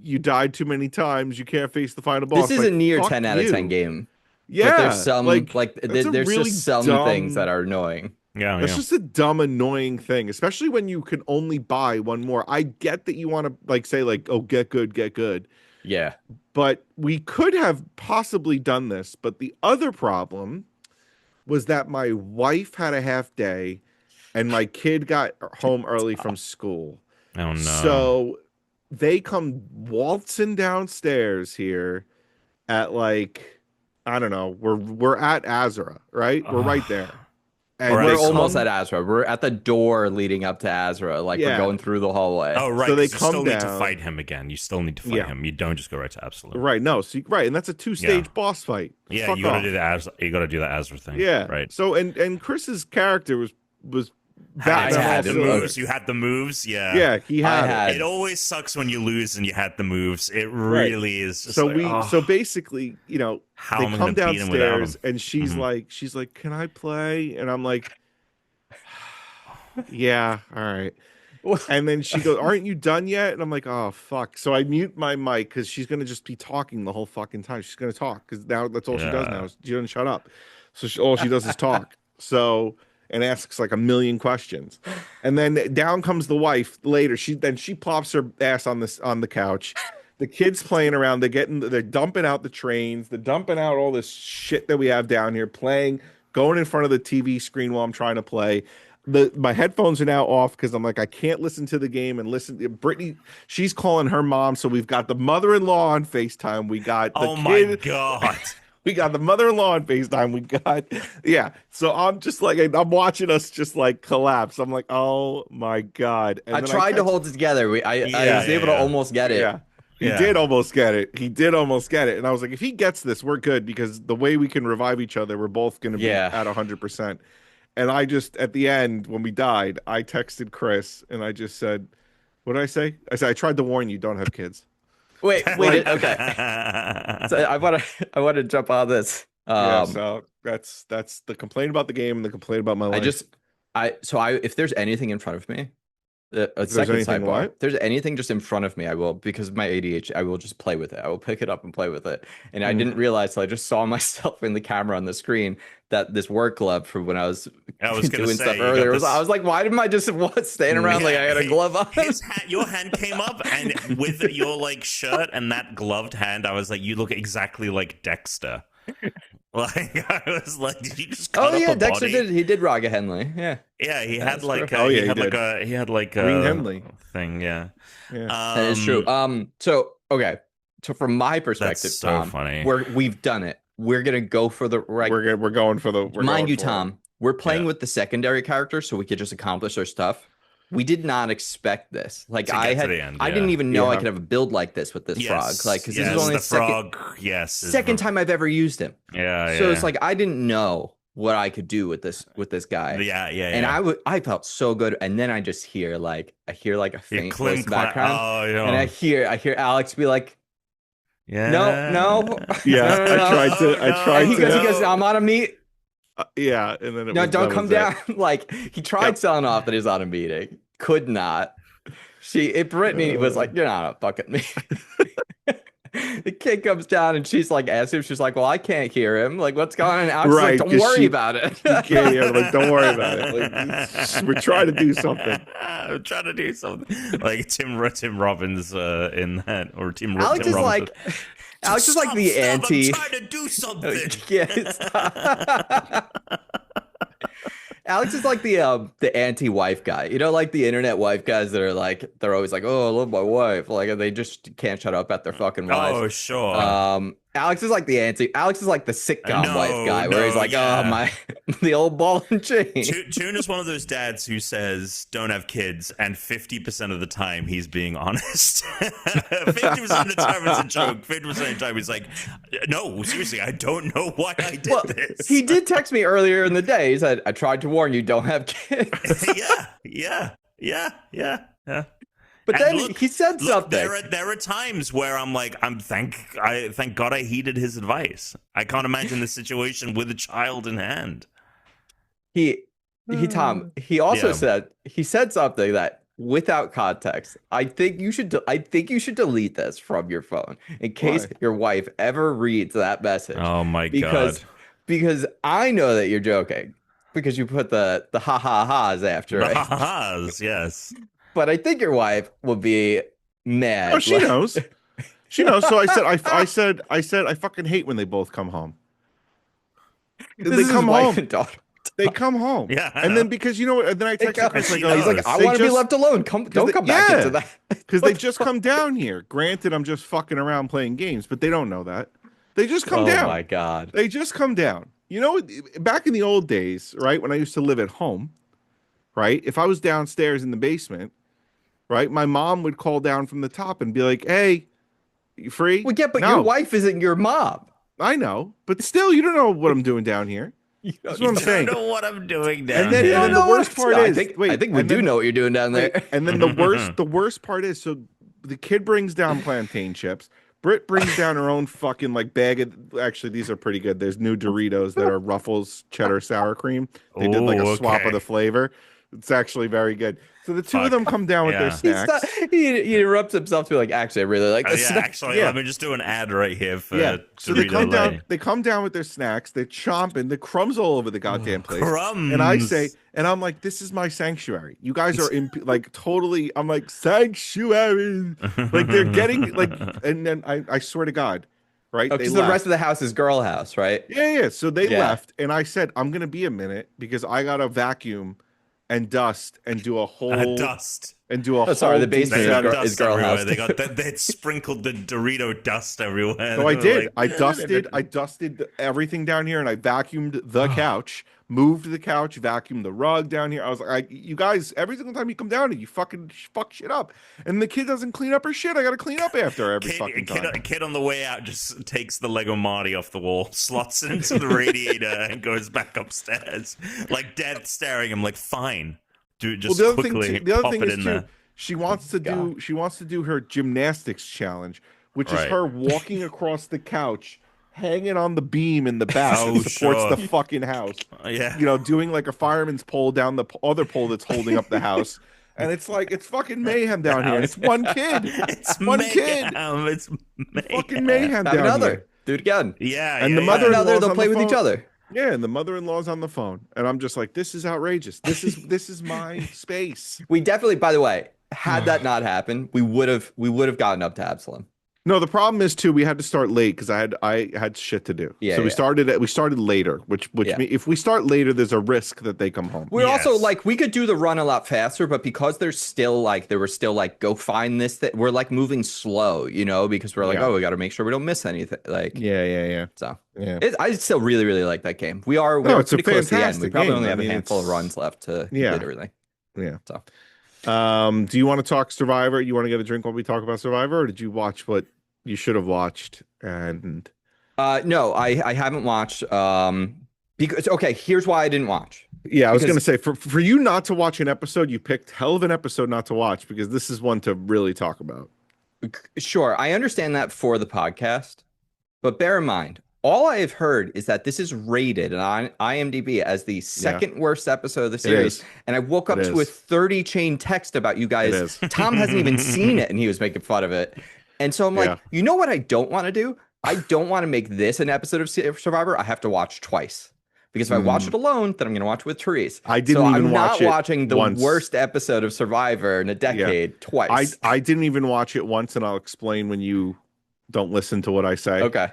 you died too many times, you can't face the final boss. This is Like, a near fuck 10 out of 10 you. game. Yeah, But there's some that's a there's really just some dumb things that are annoying. Yeah. That's just a dumb, annoying thing, especially when you can only buy one more. I get that you want to like say like, oh, get good. Yeah. But we could have possibly done this. But the other problem was that my wife had a half day and my kid got home early from school. Oh no. So they come waltzing downstairs here at like, I don't know, we're at Azra, right? We're right there. And Right. We're they almost come- at Azra. We're at the door leading up to Azra. Like Yeah. we're going through the hallway. Oh right. So they 'cause you come still need to down. fight him again. You still need to fight Yeah. him. You don't just go right to Absolute. Right, no, so right, and that's a two-stage boss fight. Yeah. Fuck You gotta off. do the you gotta do the Azra thing. Yeah, Right. So and Chris's character was I Batman had the also. moves. You had the moves. Yeah. Yeah, he had. I had- It always sucks when you lose and you had the moves. It really is. Just So like, so basically, you know, How they am I come gonna beat him without downstairs him? and she's like, "Can I play?" And I'm like, "Yeah, all right." And then she goes, "Aren't you done yet?" And I'm like, "Oh fuck!" So I mute my mic because she's gonna just be talking the whole fucking time. She's gonna talk because now that's all she does now. She doesn't shut up. So all she does is talk. So and asks like a million questions. And then down comes the wife later. She plops her ass on the couch. The kids playing around. They're dumping out the trains. They're dumping out all this shit that we have down here. Playing, going in front of the TV screen while I'm trying to play. My headphones are now off because I'm like, I can't listen to the game and listen. Brittany, she's calling her mom, so we've got the mother-in-law on FaceTime. We got the kid. my god. We got the mother-in-law on FaceTime. We got, yeah. So I'm just like, I'm watching us just like collapse. I'm like, oh my god. And I then tried to text- hold it together. I was able to almost get it. Yeah. He Yeah. did almost get it. He did almost get it. And I was like, if he gets this, we're good because the way we can revive each other, we're both going to be Yeah. at 100%. And I just, at the end, when we died, I texted Chris and I just said, what did I say? I said, I tried to warn you, don't have kids. Wait, okay. So I want to jump on this. Yeah, so that's the complaint about the game and the complaint about my life. If there's anything in front of me, a there's second anything sidebar. what? If there's anything just in front of me, I will, because of my ADHD, I will just play with it. I will pick it up and play with it. And I didn't realize till I just saw myself in the camera on the screen that this work glove from when I was I was gonna doing say, stuff you got earlier this- I was like, why didn't I just stand around like I had a glove on? Your hand came up, and with your like shirt and that gloved hand, I was like, you look exactly like Dexter. Like I was like, did you just cut Oh up yeah, a Dexter body? did Raga Henley. Yeah. Yeah, he That's had like true. a, Oh, he yeah, he had like did. a he had like Green a Henley. thing. Yeah. Yeah. That is true. So okay. So from my perspective, That's so Tom, funny. we've done it. We're gonna go for the right. We're going for the. Mind you, for it. Tom, we're playing Yeah. with the secondary characters so we could just accomplish our stuff. We did not expect this. Like To get to the end, I didn't yeah. even know I Yeah. could have a build like this with this frog. Like, because this is yes, only the the second frog. Yes, is second time I've ever used him. Yeah, So yeah. it's like I didn't know what I could do with this guy. Yeah, yeah, And yeah. I felt so good. And then I just hear like a faint voice in the background. Oh, yeah. And I hear Alex be like, Yeah. no. Yeah, No, no, no. I tried And he to. goes, I'm on a meet. Yeah, and then No, don't come down. Like he tried Yep. selling off that he's on a meeting. Could not. Brittany was like, you're not a fucking me. The kid comes down and she's like, asks him, she's like, well, I can't hear him. Like, what's going on? And Alex is Right, like, 'cause don't worry she- about it. Yeah, like don't worry about it. Like, we're trying to do something. I'm trying to do something. Like Tim Robbins in that, or Alex Tim is Robbins. like, Alex is like the Stop, anti. I'm trying to do something. Yes. Alex is like the anti-wife guy. You know, like the internet wife guys that are like, they're always like, oh, I love my wife. Like, and they just can't shut up at their fucking wives. Oh, sure. Alex is like Alex is like the sitcom No, wife guy where he's no, like, yeah. oh, my, the old ball and chain. Tuna's one of those dads who says don't have kids, and 50% of the time he's being honest. 50% of the time it's a joke. 50% of the time he's like, no, seriously, I don't know why I did this. He did text me earlier in the day. He said, I tried to warn you, don't have kids. yeah. But And then look- he said Look, something. there are times where I'm like, thank God I heeded his advice. I can't imagine this situation with a child in hand. Tom, he also Yeah. said something that without context, I think you should delete this from your phone in case Why? your wife ever reads that message. Oh my because God. because I know that you're joking because you put the ha ha ha's after it. Ha-has, yes. But I think your wife will be mad. Oh, she Like, knows. She knows. So I said I fucking hate when they both come home. this They is his come wife home. and daughter. They come home. Yeah, I And know. then because you know what? And then I They text come- Chris. I He's go, He's like, I they want to be just- left alone. Don't come back yeah. into that. because they just come down here. Granted, I'm just fucking around playing games, but they don't know that. They just come down. Oh my god. They just come down. You know, back in the old days, right, when I used to live at home, right, if I was downstairs in the basement, right, my mom would call down from the top and be like, hey, you free? Well, yeah, but No. your wife isn't your mom. I know, but still, you don't know what I'm doing down here. That's what I'm I saying. don't know what I'm doing down And then, here. and then No, the worst part I is, think wait, I think we and do then- know what you're doing down there. wait, and then the worst part is, so the kid brings down plantain chips. Britt brings down her own fucking like bag of. Actually, these are pretty good. There's new Doritos that are Ruffles cheddar sour cream. They did like a Ooh, swap okay. of the flavor. It's actually very good. So the two of Fuck. them come down with their Yeah. snacks. He interrupts himself to be like, actually, I really like this. Yeah, actually, Yeah. let me just do an ad right here for Yeah. So they Dorito come Lay. down. They come down with their snacks. They're chomping. The crumbs all over the goddamn place. Crumbs. And I say, and I'm like, this is my sanctuary. You guys are in like totally. I'm like sanctuary. Like they're getting like, and then I swear to God, right? Oh, they because the left. rest of the house is girl house, right? Yeah. So they Yeah. left, and I said, I'm gonna be a minute because I gotta vacuum and dust and do a whole dust. and do a Oh, sorry, whole the basement They is deep got girl- set. dust girl everywhere. house. They got they sprinkled the Dorito dust everywhere. So I They were did. like, I dusted everything down here, and I vacuumed the couch, moved the couch, vacuumed the rug down here. I was like, you guys, every single time you come down here, you fucking fuck shit up, and the kid doesn't clean up her shit. I got to clean up after her every fucking time. Kid on the way out just takes the Lego Marty off the wall, slots it into the radiator, and goes back upstairs. Like dead staring him, like, fine. Dude, just the other quickly thing, the other pop thing it is in too, there. she wants to do her gymnastics challenge, which is Right. her walking across the couch, hanging on the beam in the back Oh, that supports sure. the fucking house. Yeah. You know, doing like a fireman's pole down the other pole that's holding up the house. And it's like, it's fucking mayhem down here. And it's one kid. It's one mayhem. kid. It's mayhem. Fucking mayhem Have down another. here. Do it again. Yeah. And yeah, the yeah. mother- Another, in-laws they'll on play the with each phone. other. Yeah, and the mother-in-law's on the phone. And I'm just like, this is outrageous. This is my space. We definitely, by the way, had that not happened, we would have gotten up to Absolum. No, the problem is too. We had to start late because I had shit to do. Yeah, So we yeah. started later, which Yeah. if we start later, there's a risk that they come home. We're also Yes. like we could do the run a lot faster, but because there were still like go find this that we're like moving slow, because we're like, Yeah. oh, we got to make sure we don't miss anything. Like, Yeah. so Yeah. I still really, really like that game. We're it's a pretty close to the end. We fantastic probably game. only I have a mean, handful of it's- runs left to Yeah. complete everything. Yeah. So Do you want to talk Survivor? You want to get a drink while we talk about Survivor, or did you watch what you should have watched? And no, I haven't watched because okay, here's why I didn't watch. yeah, I was Because- going to say for you not to watch an episode, you picked hell of an episode not to watch because this is one to really talk about. Sure, I understand that for the podcast, but bear in mind, all I have heard is that this is rated on IMDb as the second worst episode of the series. is. And I woke up It to a is. 30 chain text about you It guys. is. Tom hasn't even seen it and he was making fun of it. And so I'm like, Yeah. you know what I don't want to do? I don't want to make this an episode of Survivor I have to watch twice. Because if I watch it alone, then I'm going to watch it with Therese. I didn't even I'm watch not it watching the once. worst episode of Survivor in a decade twice. I didn't even watch it once, and I'll explain when you don't listen to what I say. Okay.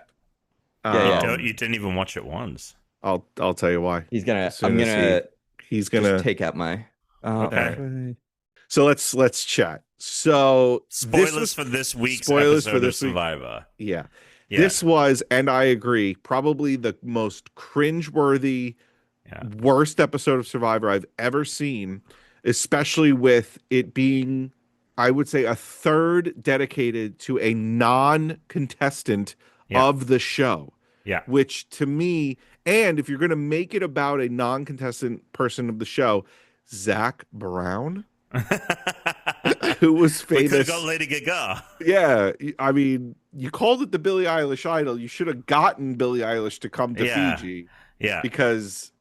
Um, You didn't even watch it once. I'll tell you why. He's gonna. As soon I'm as gonna He's just gonna. take out my. Okay. So let's chat. So Spoilers for this week's spoilers episode for of this week. Survivor. Yeah. Yeah. This was, and I agree, probably the most cringeworthy, Yeah. worst episode of Survivor I've ever seen, especially with it being, I would say, a third dedicated to a non-contestant Yeah. of the show. Yeah. Which to me, and if you're going to make it about a non-contestant person of the show, Zach Brown, who was We could have famous. got Lady Gaga. Yeah, I mean, you called it the Billie Eilish Idol. You should have gotten Billie Eilish to come to Yeah. Fiji Yeah. because,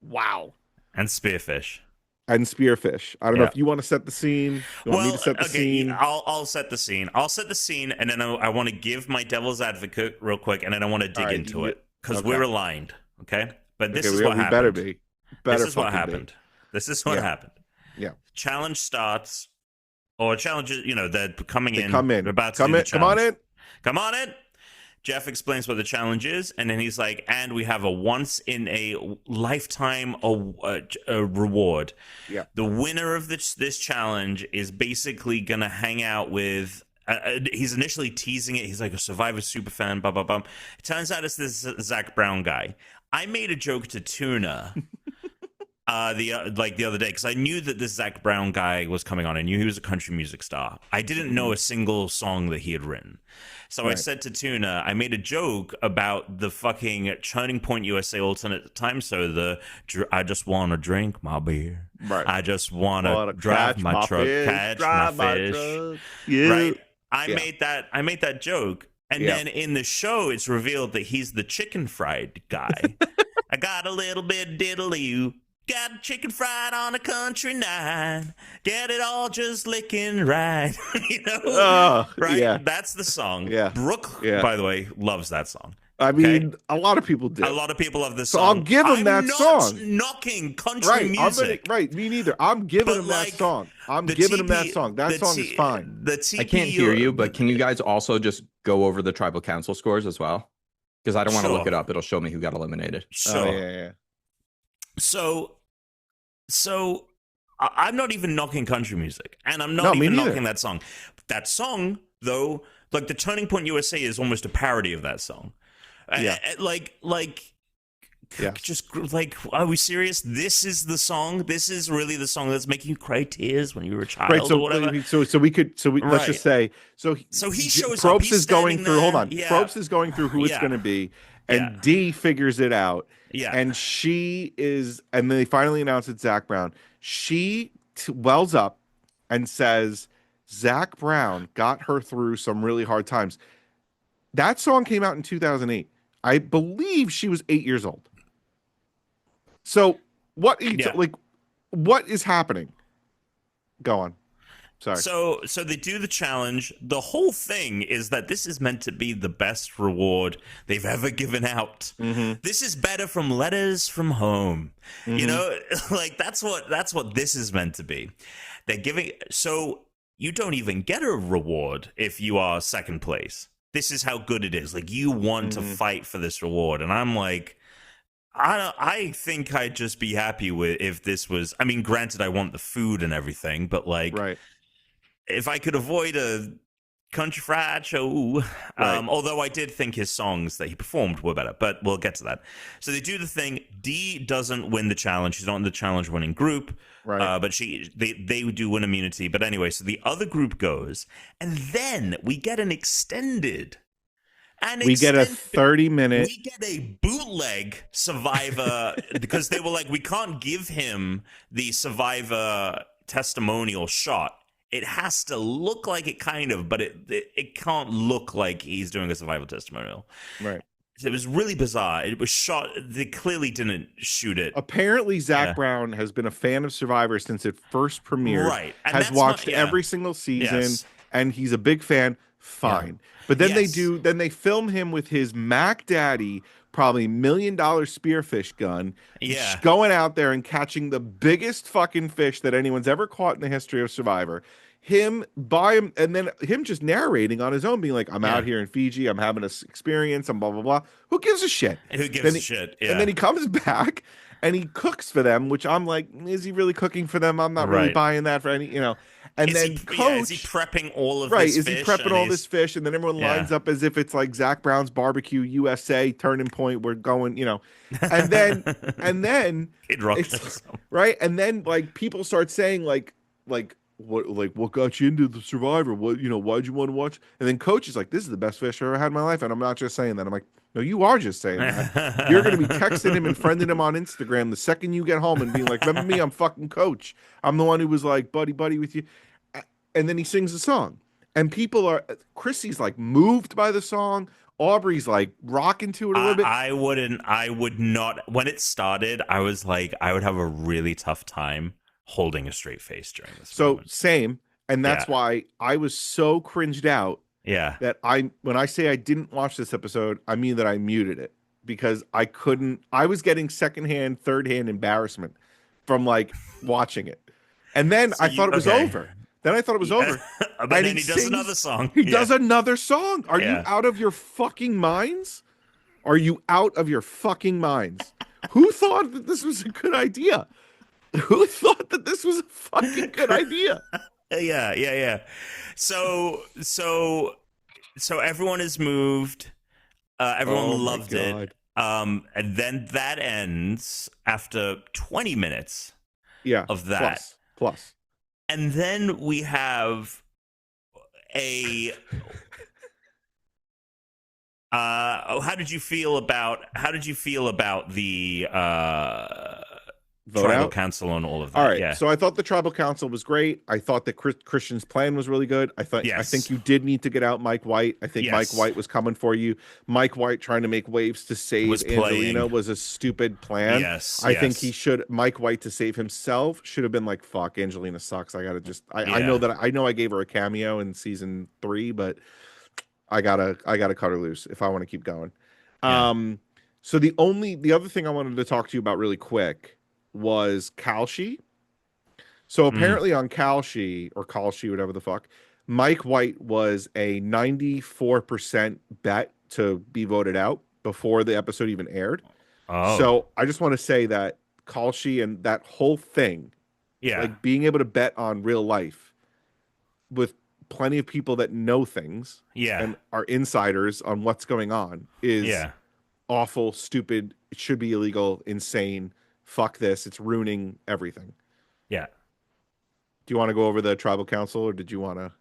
wow. And Spearfish. And Spearfish. I don't know Yeah. if you want to set the scene. You want me to set the scene? I'll set the scene. I'll set the scene, and then I want to give my devil's advocate real quick, and then I want to dig All right, into you- it because okay. we're aligned. Okay, but this Okay, is we, what we happened. better be. Better This is what fucking be. happened. This is what Yeah. happened. Yeah. Challenge starts, or challenges. They're coming They in. come in. They're about to Come do in. the Come on challenge. in. Come on in. Jeff explains what the challenge is, and then he's like, and we have a once in a lifetime a reward. Yeah. The winner of this challenge is basically going to hang out with. He's initially teasing it. He's like a Survivor super fan, blah, blah, blah. It turns out it's this Zach Brown guy. I made a joke to Tuna the other day because I knew that this Zach Brown guy was coming on. I knew he was a country music star. I didn't know a single song that he had written. So I Right. said to Tuna, I made a joke about the fucking Turning Point USA alternate time. So I just want to drink my beer. Right. I just want to Wanna drive catch my truck, fish, catch drive my fish. truck. Yeah. Right. I Yeah. made that joke. And Yeah. then in the show, it's revealed that he's the chicken fried guy. I got a little bit of diddly-oo. Got chicken fried on a country night. Get it all just licking right. Right? Yeah. That's the song. Yeah. Brooke, Yeah. by the way, loves that song. I mean, a lot of people do. A lot of people love this So song. I'll give him that I'm song. not knocking country Right. music. Right. Me neither. I'm giving But, him like, that song. I'm the giving him that TP song. That the song T- is fine. The TP, I can't hear you, but can you guys also just go over the tribal council scores as well? Because I don't want to look Sure. it up. It'll show me who got eliminated. Sure. Oh, yeah. So I'm not even knocking country music, and I'm No, not me even neither. knocking that song. That song, though, like the Turning Point USA is almost a parody of that song. Yeah. Yeah. Just like, are we serious? This is the song. This is really the song that's making you cry tears when you were a child, Right. or So, whatever. let's just say, So he shows up. Probst He's is going standing through, hold there. on. Yeah. Probst is going through who it's Yeah. going to be. And Yeah. D figures it out. Yeah. And she is, and then they finally announce it's Zach Brown. She wells up and says, Zach Brown got her through some really hard times. That song came out in 2008. I believe she was 8 years old. So what is happening? Go on. Sorry. So they do the challenge. The whole thing is that this is meant to be the best reward they've ever given out. Mhm. This is better from letters from home. You Mhm. know, like that's what this is meant to be. They're giving, so you don't even get a reward if you are second place. this is how good it is. Like, you want to fight for this reward. And I'm like, I think I'd just be happy with if this was, I mean, granted, I want the food and everything, but like, Right. if I could avoid a country fried show, although I did think his songs that he performed were better, but we'll get to that. So they do the thing. Dee doesn't win the challenge. She's not in the challenge winning group, Right. but they do win immunity. But anyway, so the other group goes, and then we get an extended. We get a 30-minute. We get a bootleg Survivor because they were like, we can't give him the Survivor testimonial shot. It has to look like it kind of, but it can't look like he's doing a survival testimonial. Right. It was really bizarre. It was shot. They clearly didn't shoot it. Apparently, Zach Brown has been a fan of Survivor since it first premiered. Right. And has watched every single season, and he's a big fan. Fine. But then they film him with his Mac Daddy, probably $1 million spearfish gun, going out there and catching the biggest fucking fish that anyone's ever caught in the history of Survivor. And then him just narrating on his own, being like, I'm out here in Fiji, I'm having this experience, I'm blah, blah, blah. Who gives a shit? Who gives a shit? Yeah. And then he comes back and he cooks for them, which I'm like, is he really cooking for them? I'm not really buying that for any, you know. And is then is he prepping all of this fish? Is he prepping all this fish? And then everyone lines up as if it's like Zach Brown's Barbecue USA turning point. We're going, you know, and then it's, right. And then like people start saying like what got you into the Survivor? What, you know, why'd you want to watch? And then Coach is like, this is the best fish I ever had in my life. And I'm not just saying that. I'm like, no, you are just saying that. You're going to be texting him and friending him on Instagram the second you get home and being like, remember me? I'm fucking Coach. I'm the one who was like buddy with you. And then he sings a song. And Chrissy's like moved by the song. Aubrey's like rocking to it a little bit. I would not. When it started, I was like, I would have a really tough time holding a straight face during this moment. Same. And that's why I was so cringed out. Yeah. That when I say I didn't watch this episode, I mean that I muted it because I was getting secondhand, thirdhand embarrassment from like watching it. And then I thought it was over. Then I thought it was over. But then he does another song. He does another song. Are you out of your fucking minds? Are you out of your fucking minds? Who thought that this was a good idea? Who thought that this was a fucking good idea? Yeah. So everyone is moved. Everyone loved it. And then that ends after 20 minutes. Of that. Plus. And then we have a how did you feel about the tribal council and all of that? All right. So I thought the tribal council was great. I thought that Christian's plan was really good. I think you did need to get out Mike White. I think Mike White was coming for you. Mike White trying to make waves to save Angelina was a stupid plan. I think Mike White to save himself should have been like, fuck, Angelina sucks. I know I gave her a cameo in season 3, but I gotta cut her loose if I want to keep going. So the other thing I wanted to talk to you about really quick was Kalshi. So apparently on Kalshi or Kalshi, whatever the fuck, Mike White was a 94% bet to be voted out before the episode even aired. So I just want to say that Kalshi and that whole thing, like being able to bet on real life with plenty of people that know things and are insiders on what's going on is awful, stupid. It should be illegal, insane. Fuck this. It's ruining everything. Yeah. Do you want to go over the tribal council or did you want to?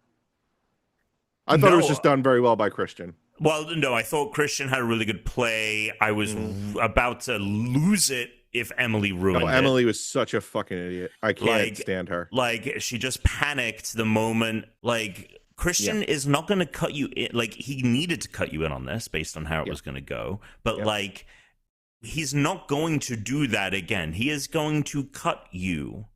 I thought it was just done very well by Christian. Well, no, I thought Christian had a really good play. I was about to lose it if Emily ruined it. Emily was such a fucking idiot. I can't stand her. Like, she just panicked the moment. Like, Christian is not going to cut you in. Like, he needed to cut you in on this based on how it was going to go. But, like, he's not going to do that again. He is going to cut you.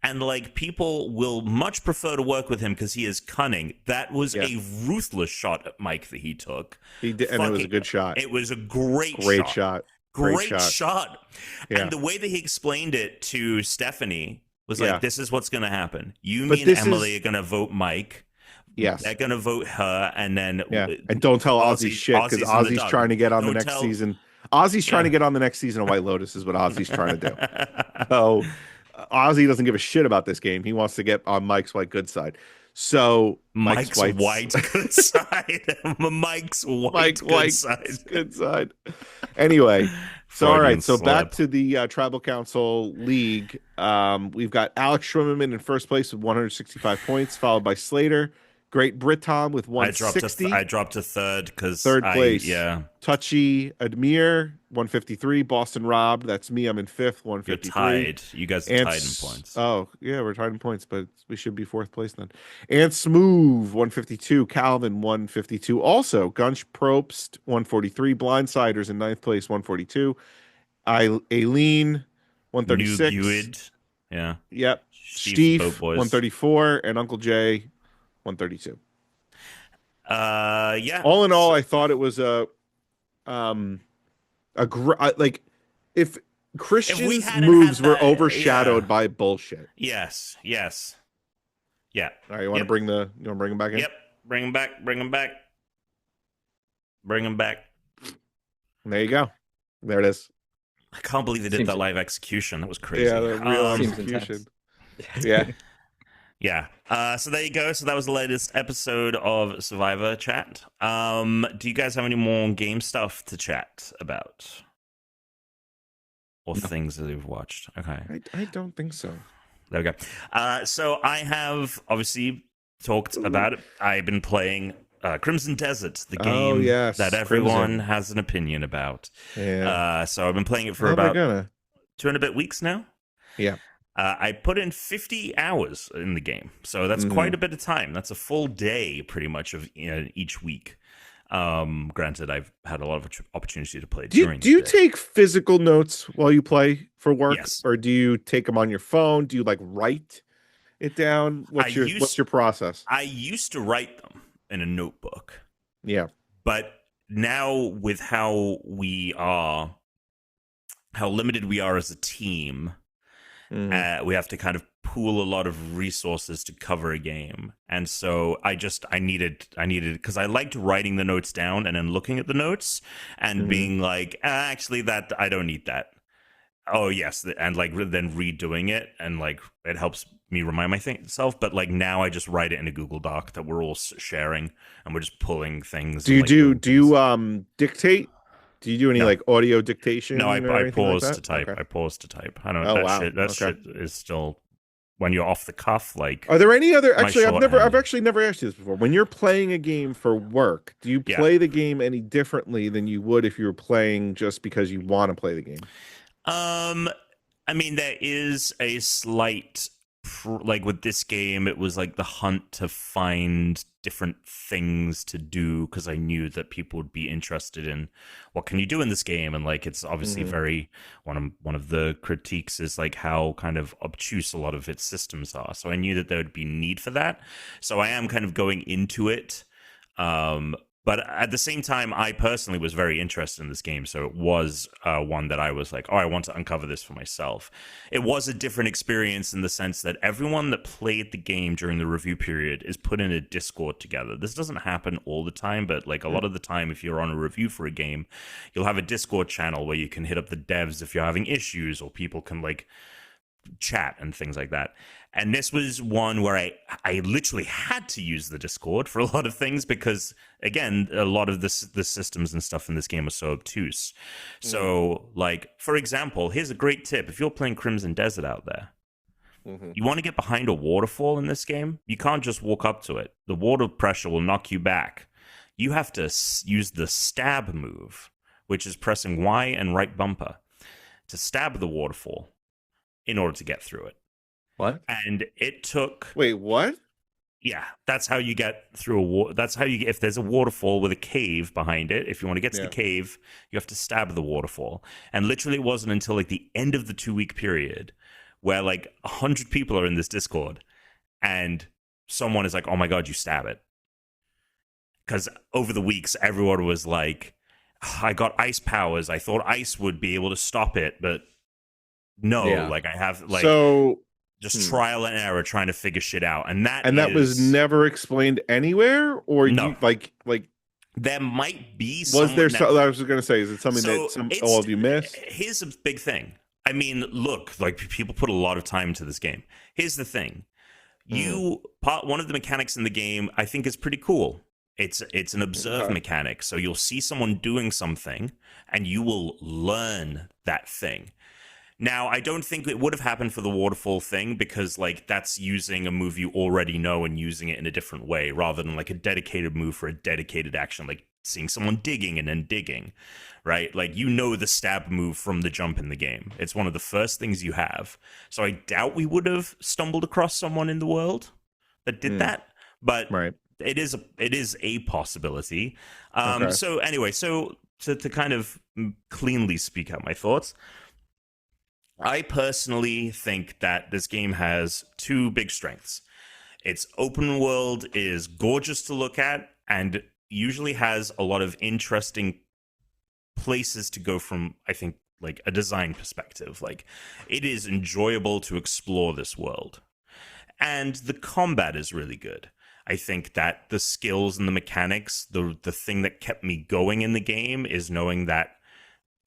And, like, people will much prefer to work with him because he is cunning. That was a ruthless shot at Mike that he took. He did, and it was a good shot. It was a great shot. Great shot. Yeah. And the way that he explained it to Stephanie was like, this is what's going to happen. Me and Emily are going to vote Mike. Yes. They're gonna vote her, and then and don't tell Ozzy shit because Ozzy's in the Ozzy's dark. trying to get on the Don't next tell- season. Ozzy's trying to get on the next season of White Lotus is what Ozzy's trying to do. So Ozzy doesn't give a shit about this game. He wants to get on Mike's white good side. So Mike's white good side. Mike's white good side. Good side. Anyway, so all right. So slip. back to the Tribal Council League. We've got Alex Schwimmerman in first place with 165 points, followed by Slater. Great Britom with 160. I dropped to third because third place. Yeah. Touchy Admir 153. Boston Robbed. That's me. I'm in fifth. 153. You're tied. You guys are tied in points. Oh yeah, we're tied in points, but we should be fourth place then. And Smooth 152. Calvin 152. Also Gunch Probst 143. Blindsiders in ninth place 142. Aileen 136. Newed. Yeah. Yep. Steve 134 and Uncle Jay 132. Yeah. All in all, I thought it was like if Christian's moves were overshadowed by bullshit. Yes. Yeah. All right, you want to bring him back in? Yep. Bring him back. There you go. There it is. I can't believe they did that live execution. That was crazy. Yeah, the real execution. Yeah. Yeah. So there you go. So that was the latest episode of Survivor Chat. Do you guys have any more game stuff to chat about? Or things that you've watched? Okay. I don't think so. There we go. So I have obviously talked about it. I've been playing Crimson Desert, the game that everyone has an opinion about. Yeah. So I've been playing it for about 2 and a bit weeks now. Yeah. I put in 50 hours in the game, so that's quite a bit of time. That's a full day, pretty much, of each week. Granted, I've had a lot of opportunity to play during. Do you take physical notes while you play for work, Yes. or do you take them on your phone? Do you like write it down? What's your process? I used to write them in a notebook. Yeah, but now with how limited we are as a team. We have to kind of pool a lot of resources to cover a game, and so I needed because I liked writing the notes down and then looking at the notes and being like, actually, that I don't need that. Oh yes, and like then redoing it, and like it helps me remind myself. But like now, I just write it in a Google Doc that we're all sharing, and we're just pulling things. Do you dictate? Do you do any like audio dictation? No, I pause like to type. Okay. I pause to type. I don't know. That shit is still when you're off the cuff. Like, are there any other? Actually, I've actually never asked you this before. When you're playing a game for work, do you play the game any differently than you would if you were playing just because you want to play the game? I mean, there is a slight. Like with this game, it was like the hunt to find different things to do because I knew that people would be interested in what can you do in this game, and like it's obviously very one of the critiques is like how kind of obtuse a lot of its systems are. So I knew that there would be need for that. So I am kind of going into it. But at the same time, I personally was very interested in this game, so it was one that I was like, oh, I want to uncover this for myself. It was a different experience in the sense that everyone that played the game during the review period is put in a Discord together. This doesn't happen all the time, but like a lot of the time, if you're on a review for a game, you'll have a Discord channel where you can hit up the devs if you're having issues, or people can like chat and things like that. And this was one where I literally had to use the Discord for a lot of things because, again, a lot of the systems and stuff in this game are so obtuse. So, like, for example, here's a great tip. If you're playing Crimson Desert out there, you want to get behind a waterfall in this game, you can't just walk up to it. The water pressure will knock you back. You have to use the stab move, which is pressing Y and right bumper to stab the waterfall in order to get through it. What? And it took... Wait, what? Yeah, that's how you get through that's how you get... If there's a waterfall with a cave behind it, if you want to get to the cave, you have to stab the waterfall. And literally it wasn't until like the end of the 2-week period where like 100 people are in this Discord and someone is like, oh my God, you stab it. Because over the weeks, everyone was like, I got ice powers. I thought ice would be able to stop it, but... No, like I have like so just trial and error, trying to figure shit out. And that was never explained anywhere, or No. you like there might be. Was there? I was going to say, is it something that all of you missed? Here's a big thing. I mean, look, like people put a lot of time into this game. Here's the thing. One of the mechanics in the game I think is pretty cool. It's an observe mechanic. So you'll see someone doing something and you will learn that thing. Now, I don't think it would have happened for the waterfall thing because like that's using a move you already know and using it in a different way rather than like a dedicated move for a dedicated action, like seeing someone digging and then digging, right? Like you know the stab move from the jump in the game. It's one of the first things you have. So I doubt we would have stumbled across someone in the world that did that, but it is a possibility. So anyway, so to kind of cleanly speak out my thoughts, I personally think that this game has two big strengths. Its open world is gorgeous to look at and usually has a lot of interesting places to go from, I think, like a design perspective. Like, it is enjoyable to explore this world. And the combat is really good. I think that the skills and the mechanics, the thing that kept me going in the game is knowing that,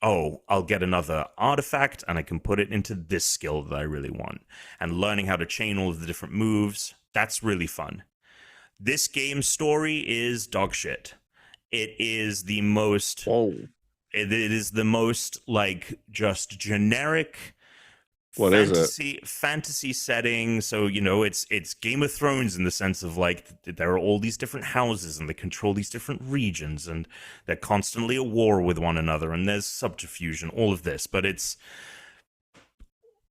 oh, I'll get another artifact and I can put it into this skill that I really want. And learning how to chain all of the different moves, that's really fun. This game's story is dog shit. It is the most... It is the most, like, just generic... fantasy setting. So, you know, it's Game of Thrones in the sense of like there are all these different houses and they control these different regions and they're constantly at war with one another and there's subterfuge and all of this, but it's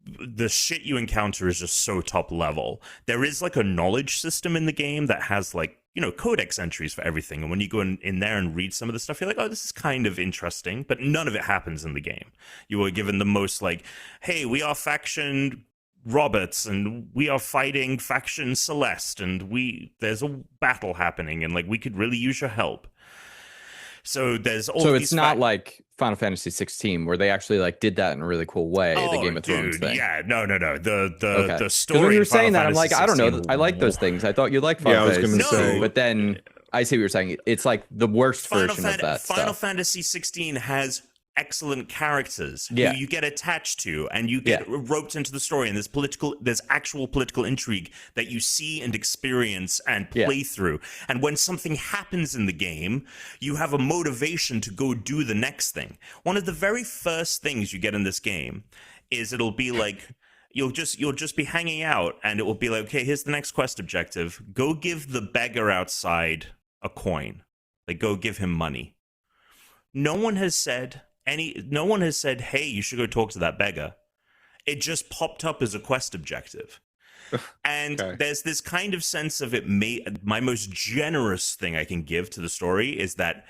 the shit you encounter is just so top level. There is like a knowledge system in the game that has like, you know, codex entries for everything. And when you go in there and read some of the stuff, you're like, oh, this is kind of interesting. But none of it happens in the game. You were given the most like, hey, we are faction Roberts and we are fighting faction Celeste and there's a battle happening and like we could really use your help. So there's all. So it's not like Final Fantasy 16 where they actually like did that in a really cool way. The Game of Thrones thing. Yeah, no. The story. When you were saying that, I'm like, I don't know. I like those things. I thought you liked Final Fantasy. I was going to say, but then I see what you're saying. It's like the worst version of that. Final Fantasy 16 has excellent characters who you get attached to and you get roped into the story, and there's actual political intrigue that you see and experience and play through, and when something happens in the game you have a motivation to go do the next thing. One of the very first things you get in this game is it'll be like you'll just be hanging out and it will be like, okay, here's the next quest objective, go give the beggar outside a coin, like go give him money. No one has said, hey, you should go talk to that beggar. It just popped up as a quest objective. And there's this kind of sense of my most generous thing I can give to the story is that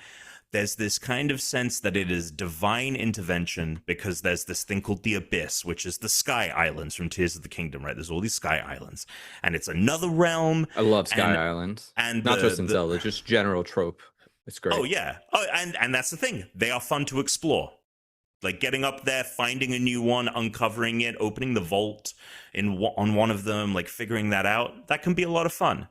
there's this kind of sense that it is divine intervention because there's this thing called the Abyss, which is the Sky Islands from Tears of the Kingdom, right? There's all these Sky Islands. And it's another realm. I love Sky Islands. And not just in Zelda, just general trope. It's great. Oh, yeah. Oh, and that's the thing. They are fun to explore. Like getting up there, finding a new one, uncovering it, opening the vault on one of them, like figuring that out. That can be a lot of fun.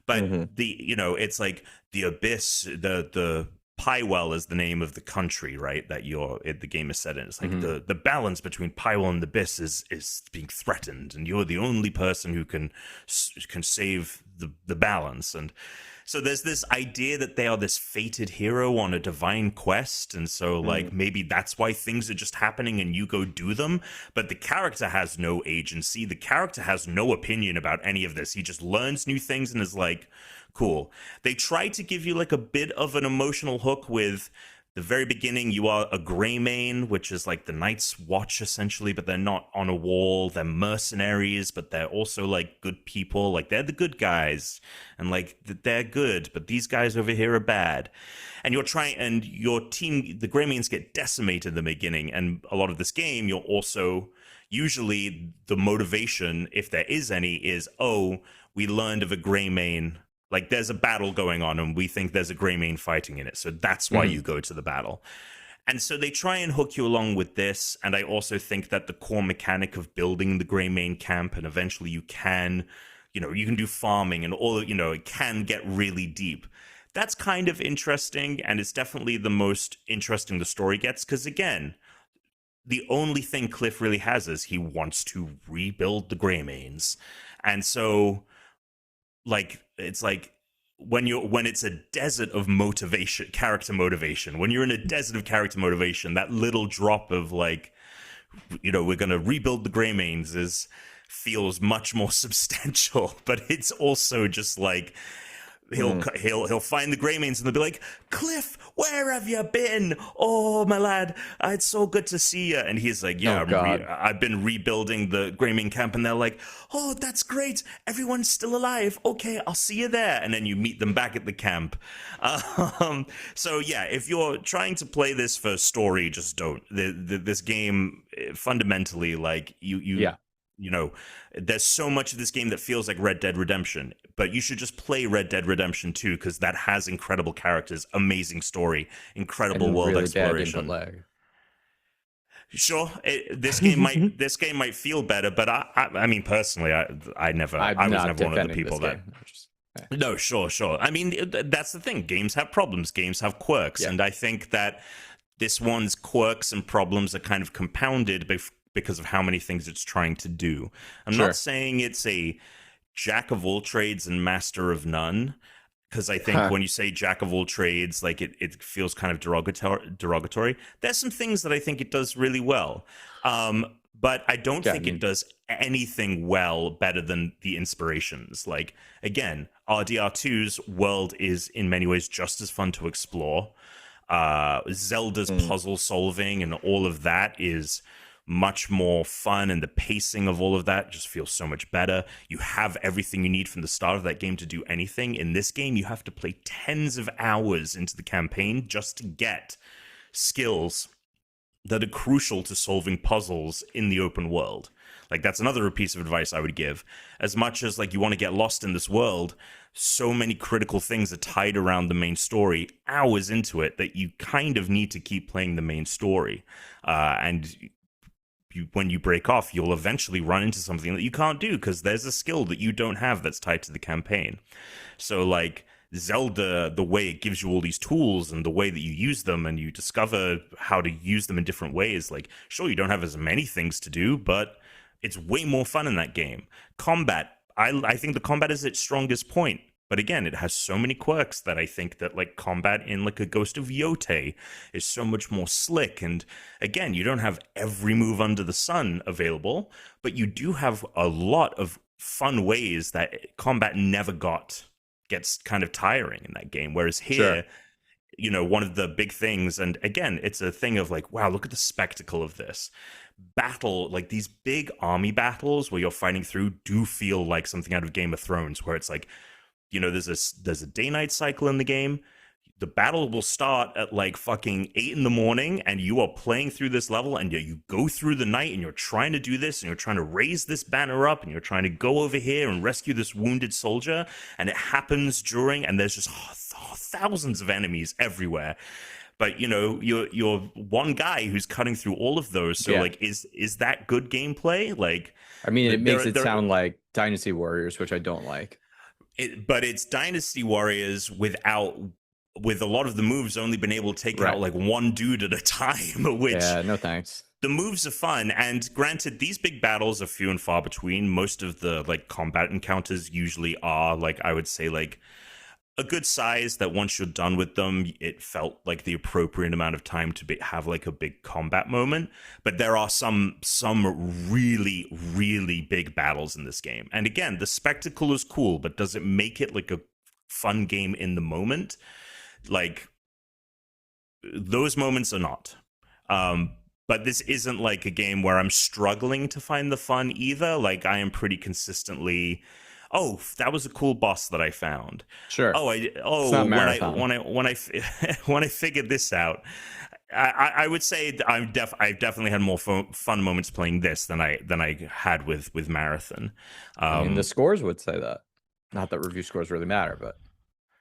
But it's like the Abyss, the Pywell is the name of the country, right? That the game is set in. It's like the balance between Pywell and the Abyss is being threatened, and you're the only person who can save the balance. And so there's this idea that they are this fated hero on a divine quest, and so like maybe that's why things are just happening and you go do them. But the character has no agency. The character has no opinion about any of this. He just learns new things and is like, cool. They try to give you like a bit of an emotional hook with the very beginning. You are a Greymane, which is like the Night's Watch essentially, but they're not on a wall. They're mercenaries, but they're also like good people. Like they're the good guys, and like they're good, but these guys over here are bad. And you're trying, and your team, the Greymanes, get decimated in the beginning. And a lot of this game, you're also usually the motivation, if there is any, is we learned of a Greymane. Like, there's a battle going on, and we think there's a Greymane fighting in it. So that's why you go to the battle. And so they try and hook you along with this. And I also think that the core mechanic of building the Greymane camp, and eventually you can do farming and all, it can get really deep. That's kind of interesting. And it's definitely the most interesting the story gets. Because again, the only thing Cliff really has is he wants to rebuild the Greymanes. And so, it's like when it's a desert of motivation, character motivation, when you're in a desert of character motivation, that little drop of we're going to rebuild the Greymanes feels much more substantial, but it's also just like, he'll find the Greymanes and they'll be like, Cliff, where have you been? Oh, my lad, it's so good to see you. And he's like, yeah, I've been rebuilding the Greymane camp. And they're like, oh, that's great. Everyone's still alive. Okay, I'll see you there. And then you meet them back at the camp. So yeah, if you're trying to play this for story, just don't. This game fundamentally, there's so much of this game that feels like Red Dead Redemption, but you should just play Red Dead Redemption 2 because that has incredible characters, amazing story, incredible world really exploration. Bad input lag. Sure, this game might feel better, but I mean personally, I was never one of the people that. No, sure. I mean, that's the thing. Games have problems. Games have quirks, and I think that this one's quirks and problems are kind of compounded because of how many things it's trying to do. I'm not saying it's a jack of all trades and master of none, because I think when you say jack of all trades, like it feels kind of derogatory. There's some things that I think it does really well, but I don't think it does anything well better than the inspirations. Like, again, RDR2's world is in many ways just as fun to explore. Zelda's puzzle solving and all of that is much more fun, and the pacing of all of that just feels so much better. You have everything you need from the start of that game to do anything. In this game, you have to play tens of hours into the campaign just to get skills that are crucial to solving puzzles in the open world. Like, that's another piece of advice I would give. As much as you want to get lost in this world, so many critical things are tied around the main story hours into it that you kind of need to keep playing the main story. And when you break off, you'll eventually run into something that you can't do because there's a skill that you don't have that's tied to the campaign. So, Zelda, the way it gives you all these tools and the way that you use them and you discover how to use them in different ways, sure, you don't have as many things to do, but it's way more fun in that game. Combat, I think the combat is its strongest point. But again, it has so many quirks that I think that combat in a Ghost of Yotei is so much more slick. And again, you don't have every move under the sun available, but you do have a lot of fun ways that combat never gets kind of tiring in that game. Whereas here, one of the big things, and again, it's a thing of wow, look at the spectacle of this. Battle, these big army battles where you're fighting through do feel like something out of Game of Thrones, where it's there's a day-night cycle in the game. The battle will start at fucking 8 in the morning, and you are playing through this level, and you go through the night, and you're trying to do this, and you're trying to raise this banner up, and you're trying to go over here and rescue this wounded soldier, and it happens during, and there's just thousands of enemies everywhere. But you're one guy who's cutting through all of those. So is that good gameplay? I mean, it makes it sound like Dynasty Warriors, which I don't like. But it's Dynasty Warriors with a lot of the moves only been able to take out one dude at a time, which no thanks. The moves are fun, and granted, these big battles are few and far between. Most of the combat encounters usually are I would say a good size that once you're done with them, it felt like the appropriate amount of time to have a big combat moment. But there are some really, really big battles in this game. And again, the spectacle is cool, but does it make it a fun game in the moment? Those moments are not. But this isn't a game where I'm struggling to find the fun either. I am pretty consistently, oh, that was a cool boss that I found. Sure. When I figured this out, I would say I've definitely had more fun moments playing this than I had with Marathon. I mean, the scores would say that. Not that review scores really matter, but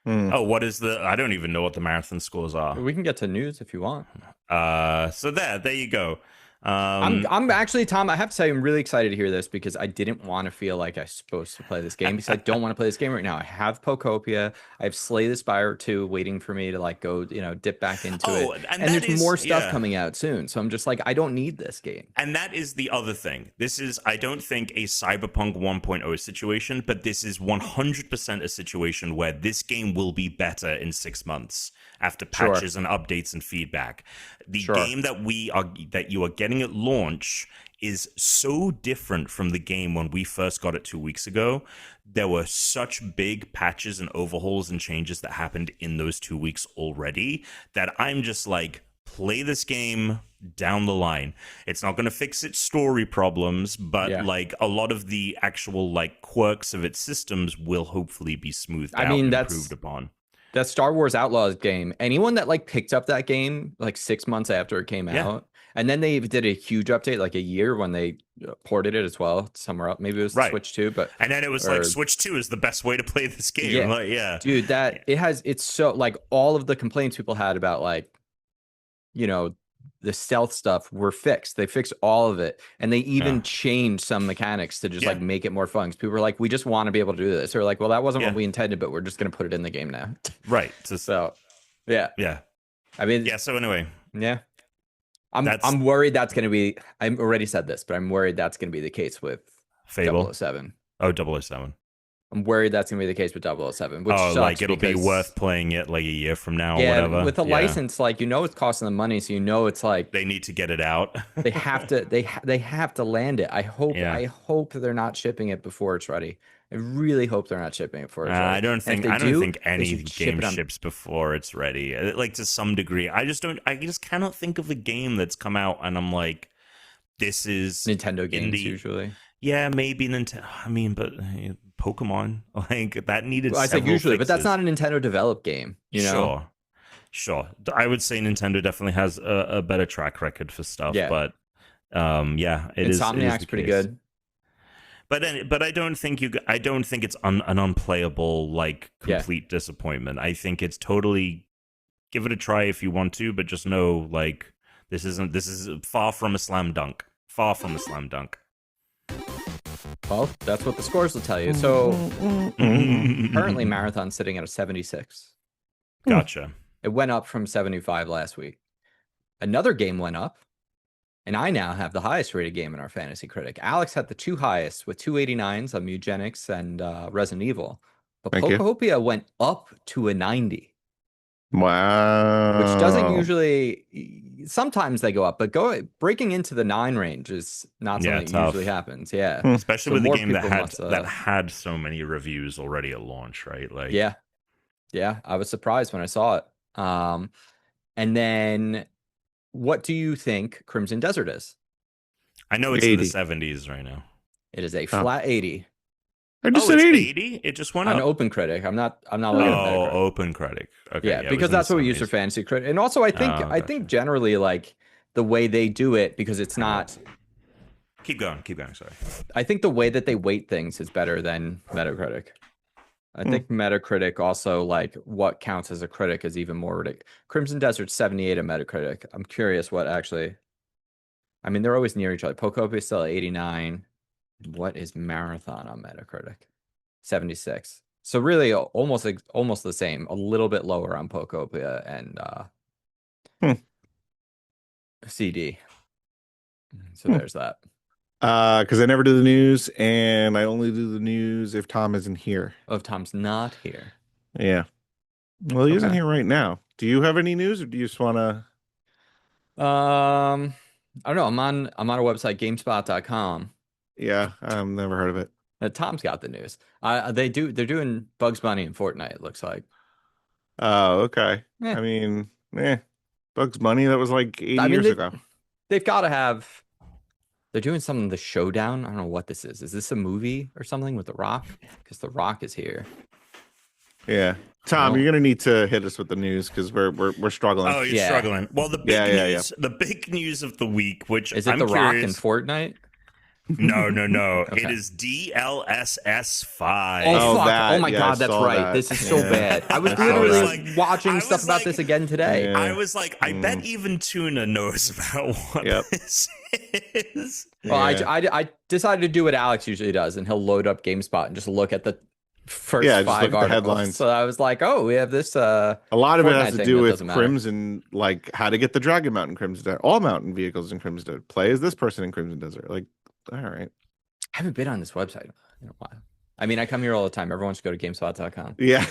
Oh, what is the? I don't even know what the marathon scores are. We can get to news if you want. So there you go. I'm actually, Tom, I have to say I'm really excited to hear this because I didn't want to feel like I was supposed to play this game because I don't want to play this game right now. I have Pokopia. I have Slay the Spire 2 waiting for me to like go, dip back into it. And there's more stuff coming out soon. So I'm just like, I don't need this game. And that is the other thing. This is, I don't think, a Cyberpunk 1.0 situation, but this is 100% a situation where this game will be better in 6 months after patches and updates and feedback. The game that you are getting at launch is so different from the game when we first got it 2 weeks ago. There were such big patches and overhauls and changes that happened in those 2 weeks already that I'm just like, play this game down the line. It's not going to fix its story problems, but like a lot of the actual like quirks of its systems will hopefully be smoothed out and improved upon. That Star Wars Outlaws game, anyone that like picked up that game like 6 months after it came out, and then they did a huge update like a year when they ported it as well somewhere else. Maybe it was Switch 2, and then it was like Switch 2 is the best way to play this game. Dude, it's so like all of the complaints people had about like, the stealth stuff were fixed. They fixed all of it. And they even changed some mechanics to just like make it more fun. Because people were like, we just want to be able to do this. They're like, well, that wasn't what we intended, but we're just going to put it in the game now. Right. So, yeah. I mean, so anyway. Yeah. I'm worried that's going to be, I've already said this, but I'm worried that's going to be the case with Fable 007. Oh, 007. I'm worried that's going to be the case with 007, which sucks like it'll be worth playing it like a year from now or whatever. With a license, like, it's costing them money, so it's like they need to get it out. they have to they have to land it. I hope they're not shipping it before it's ready. I really hope they're not shipping it before it's ready. I don't think any game ships before it's ready. Like to some degree. I just cannot think of a game that's come out and I'm like, this is Nintendo games usually. Yeah, maybe Nintendo. I mean, but Pokemon, like that needed. Well, I say usually, but that's not a Nintendo developed game. Sure. I would say Nintendo definitely has a better track record for stuff. Yeah. But Insomniac's pretty good. But I don't think it's an unplayable like complete disappointment. I think it's totally give it a try if you want to, but just know like this is far from a slam dunk. Far from a slam dunk. Well, that's what the scores will tell you. So currently Marathon's sitting at a 76. Gotcha. It went up from 75 last week. Another game went up, and I now have the highest rated game in our Fantasy Critic. Alex had the two highest with 289s on Mugenics and Resident Evil. But Pokopia went up to a 90. Wow. Which doesn't usually, sometimes they go up, but breaking into the 9 range is not something that usually happens. Yeah. Especially with a game that had so many reviews already at launch, right? Like Yeah. I was surprised when I saw it. And then what do you think Crimson Desert is? I know it's 80. In the 70s right now. It is a flat 80. I just said 80. 80. It just went up. On Open Critic. I'm not looking at Metacritic. Open Critic. Okay. Yeah, because that's what we use for Fantasy Critic. And also I think generally like the way they do it, because it's not. Keep going. Sorry. I think the way that they weight things is better than Metacritic. I think Metacritic also, like, what counts as a critic is even more ridiculous. Crimson Desert's 78 on Metacritic. I'm curious what actually. I mean, they're always near each other. Pokopia is still at 89. What is Marathon on Metacritic? 76. So really almost the same, a little bit lower on Pokopia and CD. So there's that. Because I never do the news, and I only do the news if Tom isn't here. Oh, if Tom's not here. Yeah. Well, he isn't here right now. Do you have any news, or do you just want to? I don't know. I'm on a website, GameSpot.com. Yeah, I've never heard of it. Tom's got the news. They're doing Bugs Bunny in Fortnite, it looks like. Oh, okay. I mean, Bugs Bunny, that was like 80 years ago. They've got to have. They're doing something, The Showdown. I don't know what this is. Is this a movie or something with The Rock? Because The Rock is here. Yeah. Tom, you're gonna need to hit us with the news because we're struggling. Oh, you're struggling. Well, the big news of the week, which is it, I'm The curious, Rock in Fortnite? No. Okay. It is DLSS5. Oh, fuck. that. Oh my Yeah, God, I that's saw right. that. This is so Yeah. bad. I was I saw literally that. watching I stuff was about like- this again today. Yeah. I was like, I bet even Tuna knows about what Yep. this is. Well, Yeah. I decided to do what Alex usually does, and he'll load up GameSpot and just look at the first Yeah, just look 5 at the articles. headlines. So I was like, oh, we have this. A lot of it has Fortnite to thing do that with doesn't matter. Crimson, like how to get the Dragon Mountain Crimson Desert, all mountain vehicles in Crimson Desert. Play as this person in Crimson Desert. Like, all right. I haven't been on this website in a while. I mean, I come here all the time. Everyone should go to GameSpot.com. Yeah.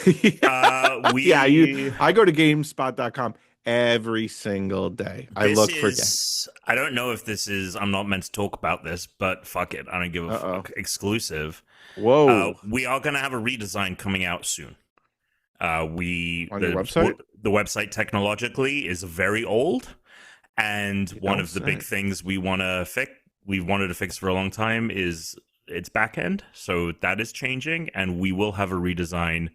We I go to GameSpot.com every single day. I This look for is, I don't know if this is, I'm not meant to talk about this, but fuck it. I don't give a fuck. Exclusive. Whoa. We are going to have a redesign coming out soon. On your website? The website technologically is very old. And one of the big things we wanted to fix for a long time is its back end. So that is changing, and we will have a redesign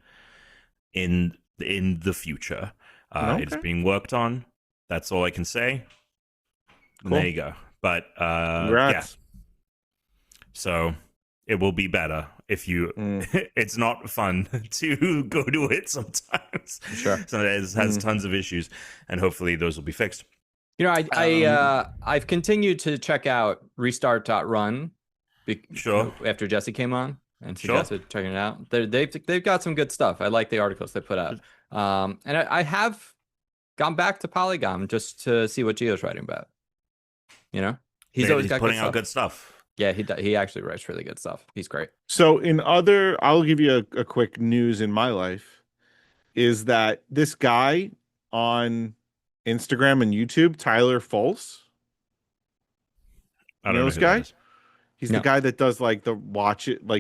in the future. It's being worked on. That's all I can say. And there you go. But yeah. So it will be better if you. It's not fun to go to it sometimes. Sure. So it has tons of issues, and hopefully those will be fixed. You know, I've continued to check out restart.run Sure. after Jesse came on and suggested checking it out. They've got some good stuff. I like the articles they put out. And I have gone back to Polygon just to see what Gio's writing about. You know, he's always got putting good out good stuff. Yeah, he actually writes really good stuff. He's great. So I'll give you a quick news in my life is that this guy on Instagram and YouTube, Tyler False. I don't know this who guy? that is. He's the guy that does like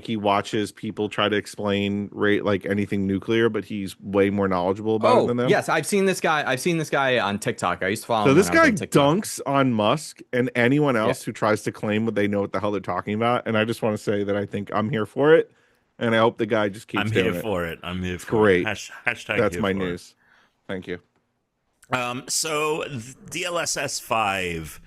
he watches people try to explain like anything nuclear, but he's way more knowledgeable about it than them. Yes, I've seen this guy on TikTok. I used to follow him. So this when I was guy on TikTok. dunks on Musk and anyone else who tries to claim what they know what the hell they're talking about. And I just want to say that I think I'm here for it, and I hope the guy just keeps doing it. I'm here for it. I'm here for great. it. Hashtag That's here my for news. Thank you. So DLSS 5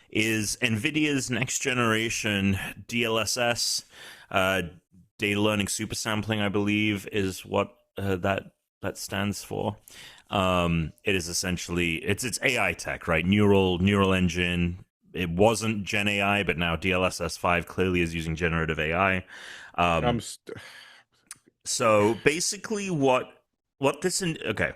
is NVIDIA's next generation DLSS. Data learning super sampling, I believe, is what that stands for. It is essentially it's AI tech, right? Neural engine. It wasn't Gen AI, but now DLSS 5 clearly is using generative AI. So basically, what this okay.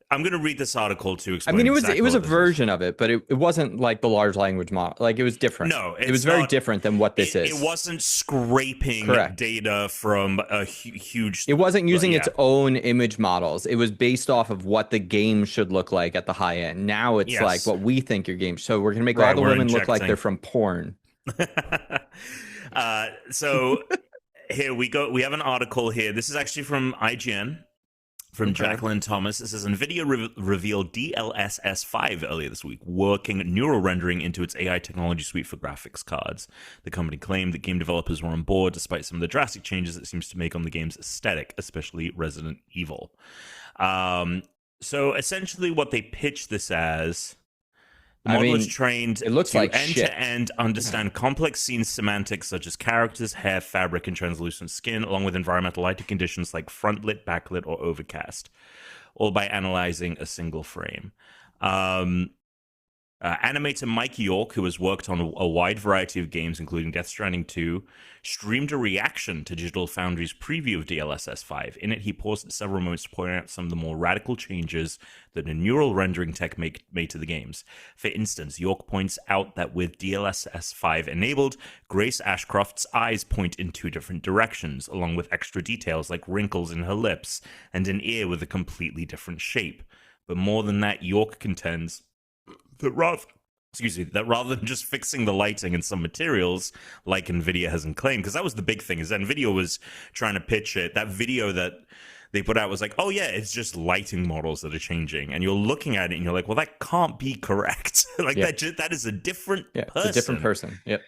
I'm going to read this article to explain. I mean, exactly it was a what this version of it, but it wasn't like the large language model. Like, it was different. No, it was very different than what this is. It wasn't scraping data from a huge. It wasn't using its own image models. It was based off of what the game should look like at the high end. Now it's like what we think your game. So we're going to make all the women look like they're from porn. So here we go. We have an article here. This is actually from IGN. From Jacqueline Thomas, it says NVIDIA revealed DLSS 5 earlier this week, working neural rendering into its AI technology suite for graphics cards. The company claimed that game developers were on board despite some of the drastic changes it seems to make on the game's aesthetic, especially Resident Evil. So essentially what they pitched this as, the model is trained to end-to-end understand complex scene semantics such as characters, hair, fabric, and translucent skin, along with environmental lighting conditions like frontlit, backlit, or overcast, all by analyzing a single frame. Animator Mike York, who has worked on a wide variety of games, including Death Stranding 2, streamed a reaction to Digital Foundry's preview of DLSS 5. In it, he paused at several moments to point out some of the more radical changes that the neural rendering tech made to the games. For instance, York points out that with DLSS 5 enabled, Grace Ashcroft's eyes point in 2 different directions, along with extra details like wrinkles in her lips and an ear with a completely different shape. But more than that, York contends that rather than just fixing the lighting and some materials like NVIDIA hasn't claimed, because that was the big thing, is that NVIDIA was trying to pitch it. That video that they put out was like, oh yeah, it's just lighting models that are changing. And you're looking at it and you're like, well, that can't be correct. That is a different person. It's a different person. Yep.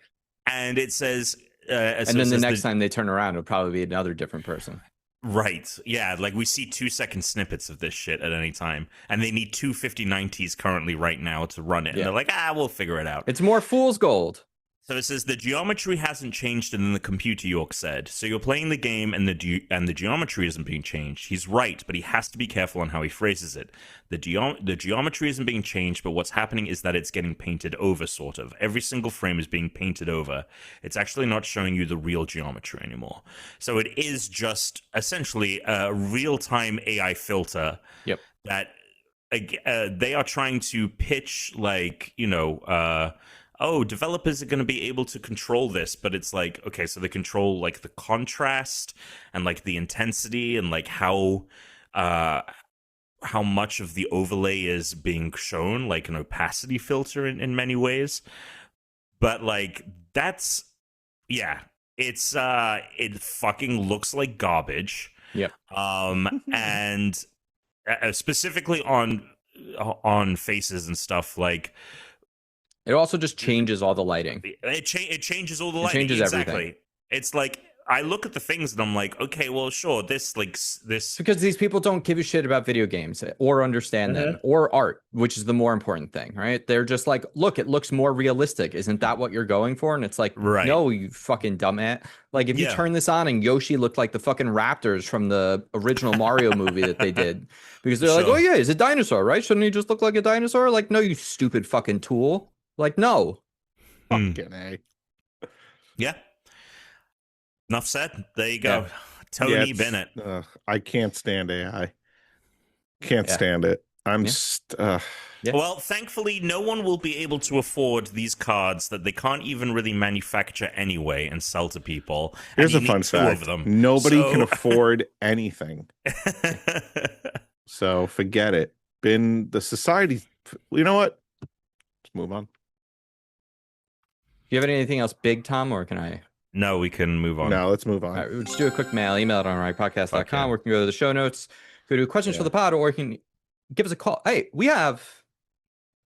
And it says... and then the next time they turn around, it'll probably be another different person. Right. Yeah, like we see 2-second snippets of this shit at any time. And they need 2 5090s currently right now to run it. And they're like, we'll figure it out. It's more fool's gold. So it says the geometry hasn't changed in the computer, York said. So you're playing the game and the geometry isn't being changed. He's right, but he has to be careful on how he phrases it. The geometry isn't being changed, but what's happening is that it's getting painted over, sort of. Every single frame is being painted over. It's actually not showing you the real geometry anymore. So it is just essentially a real-time AI filter that they are trying to pitch, like, oh, developers are going to be able to control this, but it's like, okay, so they control like the contrast and like the intensity and like how much of the overlay is being shown, like an opacity filter in many ways. But like that's it fucking looks like garbage. Yeah. And specifically on faces and stuff, like it also just changes all the lighting. It changes all the lighting. Changes exactly. Everything. It's like I look at the things and I'm like, okay, well, sure, this. Because these people don't give a shit about video games or understand them or art, which is the more important thing, right? They're just like, look, it looks more realistic. Isn't that what you're going for? And it's like, no, you fucking dumbass. Like if you turn this on and Yoshi looked like the fucking raptors from the original Mario movie that they did, because they're like, oh yeah, he's a dinosaur, right? Shouldn't he just look like a dinosaur? Like, no, you stupid fucking tool. Like, no. Fucking A. Yeah. Enough said. There you go. Yeah. Tony Bennett. I can't stand AI. Can't stand it. Well, thankfully, no one will be able to afford these cards that they can't even really manufacture anyway and sell to people. Here's a fun fact. Nobody can afford anything. So forget it. The society. You know what? Let's move on. Do you have anything else big, Tom, or can I? No, we can move on. No, let's move on. All right, we'll just do a quick mail. Email it on unrankedpodcast.com. Or you can go to the show notes, go to questions for the pod, or you can give us a call. Hey, we have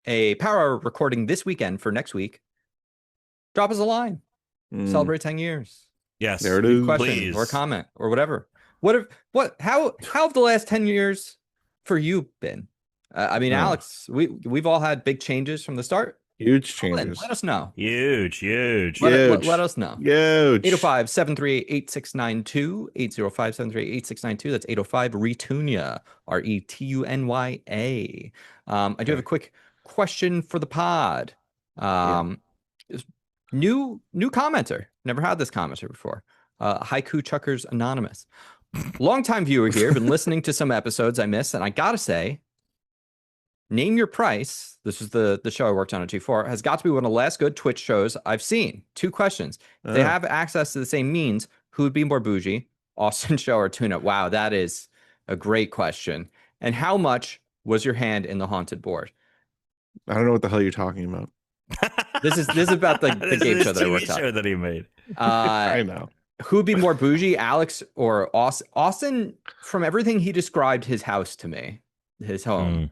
a Power Hour recording this weekend for next week. Drop us a line. Celebrate 10 years. Yes. There it is. Question Please. or comment or whatever. How have the last 10 years for you been? I mean, Alex, we've all had big changes from the start. Huge changes. Let us know. Huge. Let us know. Huge. 805-738-8692. 805-738-8692. That's 805-RETUNYA. RETUNYA. I do have a quick question for the pod. New commenter. Never had this commenter before. Haiku Chuckers Anonymous. Longtime viewer here. Been listening to some episodes I missed, and I gotta say, Name Your Price, this is the show I worked on at G4, has got to be one of the last good Twitch shows I've seen. 2 questions. If they have access to the same means, who would be more bougie, Austin Show or Tuna? Wow, that is a great question. And how much was your hand in the haunted board? I don't know what the hell you're talking about. This is about the game show that I worked on. Show that he made. I know. Who would be more bougie, Alex or Austin? Austin, from everything he described his house to me, his home.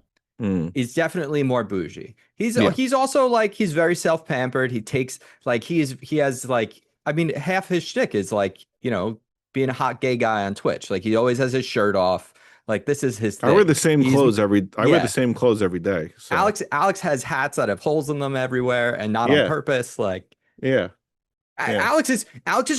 He's definitely more bougie. He's also like, he's very self-pampered. He takes like he has like, I mean, half his shtick is like, being a hot gay guy on Twitch. Like he always has his shirt off. Like this is his thing. I wear the same clothes every day. So. Alex has hats that have holes in them everywhere and not on purpose. Like Alex is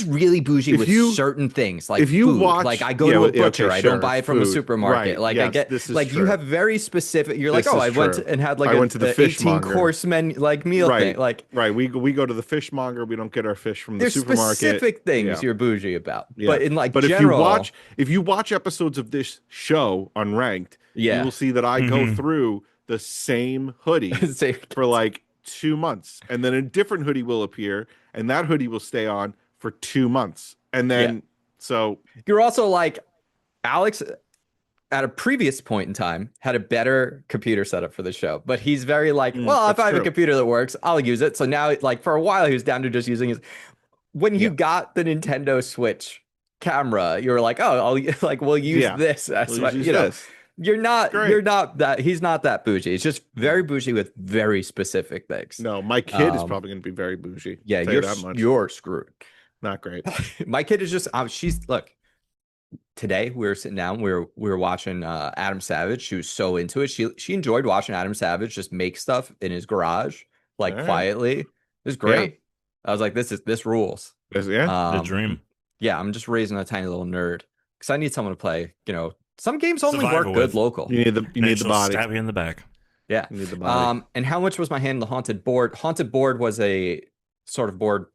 really bougie with certain things, like if you food. Watch, like I go to a butcher, I don't buy it from a supermarket. Right, I get like true. You have very specific. You're like, I went and had like the 18-course menu meal thing. Like we go to the fishmonger. We don't get our fish from the there's supermarket. Specific things you're bougie about, but in like general, if you watch episodes of this show Unranked, you will see that I go through the same hoodie for like 2 months, and then a different hoodie will appear, and that hoodie will stay on for 2 months, and then so you're also like Alex at a previous point in time had a better computer setup for the show, but he's very like, well, if I have a computer that works, I'll use it. So now, like for a while, he was down to just using his. When you got the Nintendo Switch camera, you were like, we'll use this as this. You're not that. He's not that bougie. He's just very bougie with very specific things. No, my kid is probably going to be very bougie. Yeah, you're screwed. Not great. My kid is just. Look. Today we were sitting down. We were watching Adam Savage. She was so into it. She enjoyed watching Adam Savage just make stuff in his garage, like quietly. It was great. I was like, this rules. Yeah. The dream. Yeah, I'm just raising a tiny little nerd because I need someone to play. Some games only Survivor work good with. local. You need the body. Stab you in the back. Yeah. You need the body. And how much was my hand in the haunted board? Haunted board was a sort of board.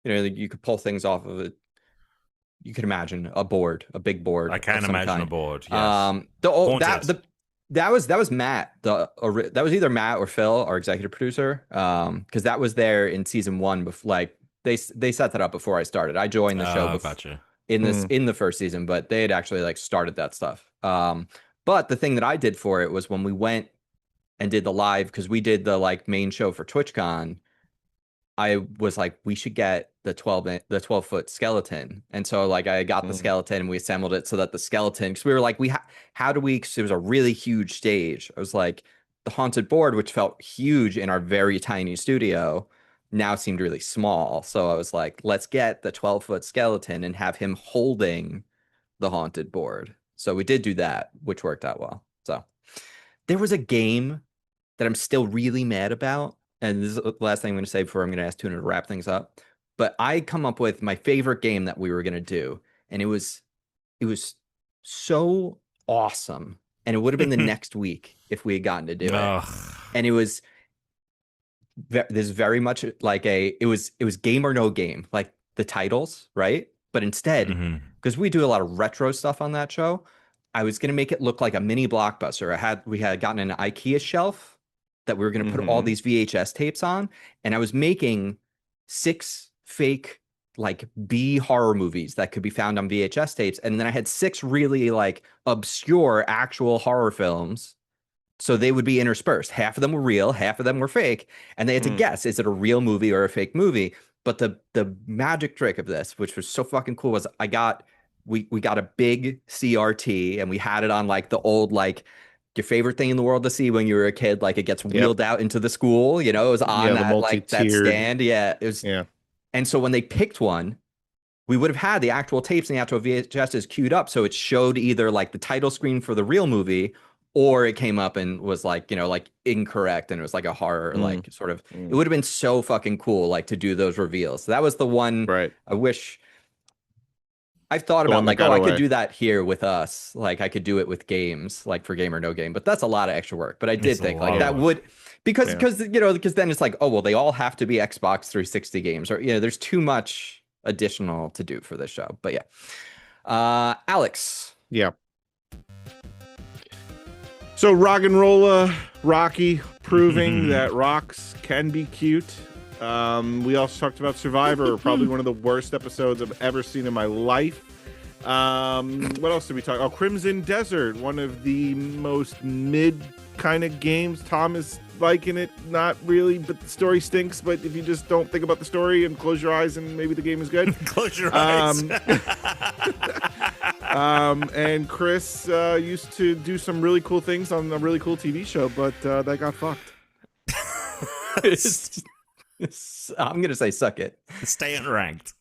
You could pull things off of it. You could imagine a board, a big board. I can of some imagine kind. a board. Yes. That was Matt. That was either Matt or Phil, our executive producer. Because that was there in season 1. Before, like they set that up before I started. I joined the show Gotcha. in the first season, but they had actually like started that stuff. But the thing that I did for it was when we went and did the live, because we did the like main show for TwitchCon. I was like, we should get the 12-foot skeleton. And so like I got the skeleton and we assembled it so that the skeleton, because we were like, how do we, because it was a really huge stage. I was like, the haunted board, which felt huge in our very tiny studio, now seemed really small. So I was like, let's get the 12-foot skeleton and have him holding the haunted board. So we did do that, which worked out well. So there was a game that I'm still really mad about. And this is the last thing I'm going to say before I'm going to ask Tuna to wrap things up. But I come up with my favorite game that we were going to do. And it was so awesome. And it would have been the next week if we had gotten to do it. And it was this very much like it was game or no game, like the titles, right? But instead, because we do a lot of retro stuff on that show, I was going to make it look like a mini Blockbuster. We had gotten an IKEA shelf that we were going to put all these VHS tapes on. And I was making 6 fake like B horror movies that could be found on VHS tapes. And then I had 6 really like obscure actual horror films. So they would be interspersed. Half of them were real, half of them were fake. And they had to guess, is it a real movie or a fake movie? But the magic trick of this, which was so fucking cool, was we got a big CRT and we had it on like the old like your favorite thing in the world to see when you were a kid, like it gets wheeled out into the school, it was on that stand. Yeah. It was. Yeah. And so when they picked one, we would have had the actual tapes and the actual VHSs queued up. So it showed either like the title screen for the real movie, or it came up and was like, like incorrect. And it was like a horror, like sort of, it would have been so fucking cool, like to do those reveals. So that was the one. Right. I wish I've thought about like, I could do that here with us. Like I could do it with games, like for Game or No Game, but that's a lot of extra work. But I did think like that would, because then it's like, oh, well, they all have to be Xbox 360 games, or, there's too much additional to do for this show. But yeah. Alex. Yeah. So Roggenrola, Rocky, proving that rocks can be cute. We also talked about Survivor, probably one of the worst episodes I've ever seen in my life. What else did we talk? Oh, Crimson Desert, one of the most mid kind of games. Tom is liking it, not really, but the story stinks. But if you just don't think about the story and close your eyes, and maybe the game is good. Close your eyes. And Chris used to do some really cool things on a really cool TV show, but that got fucked. I'm gonna say suck it. Stay unranked.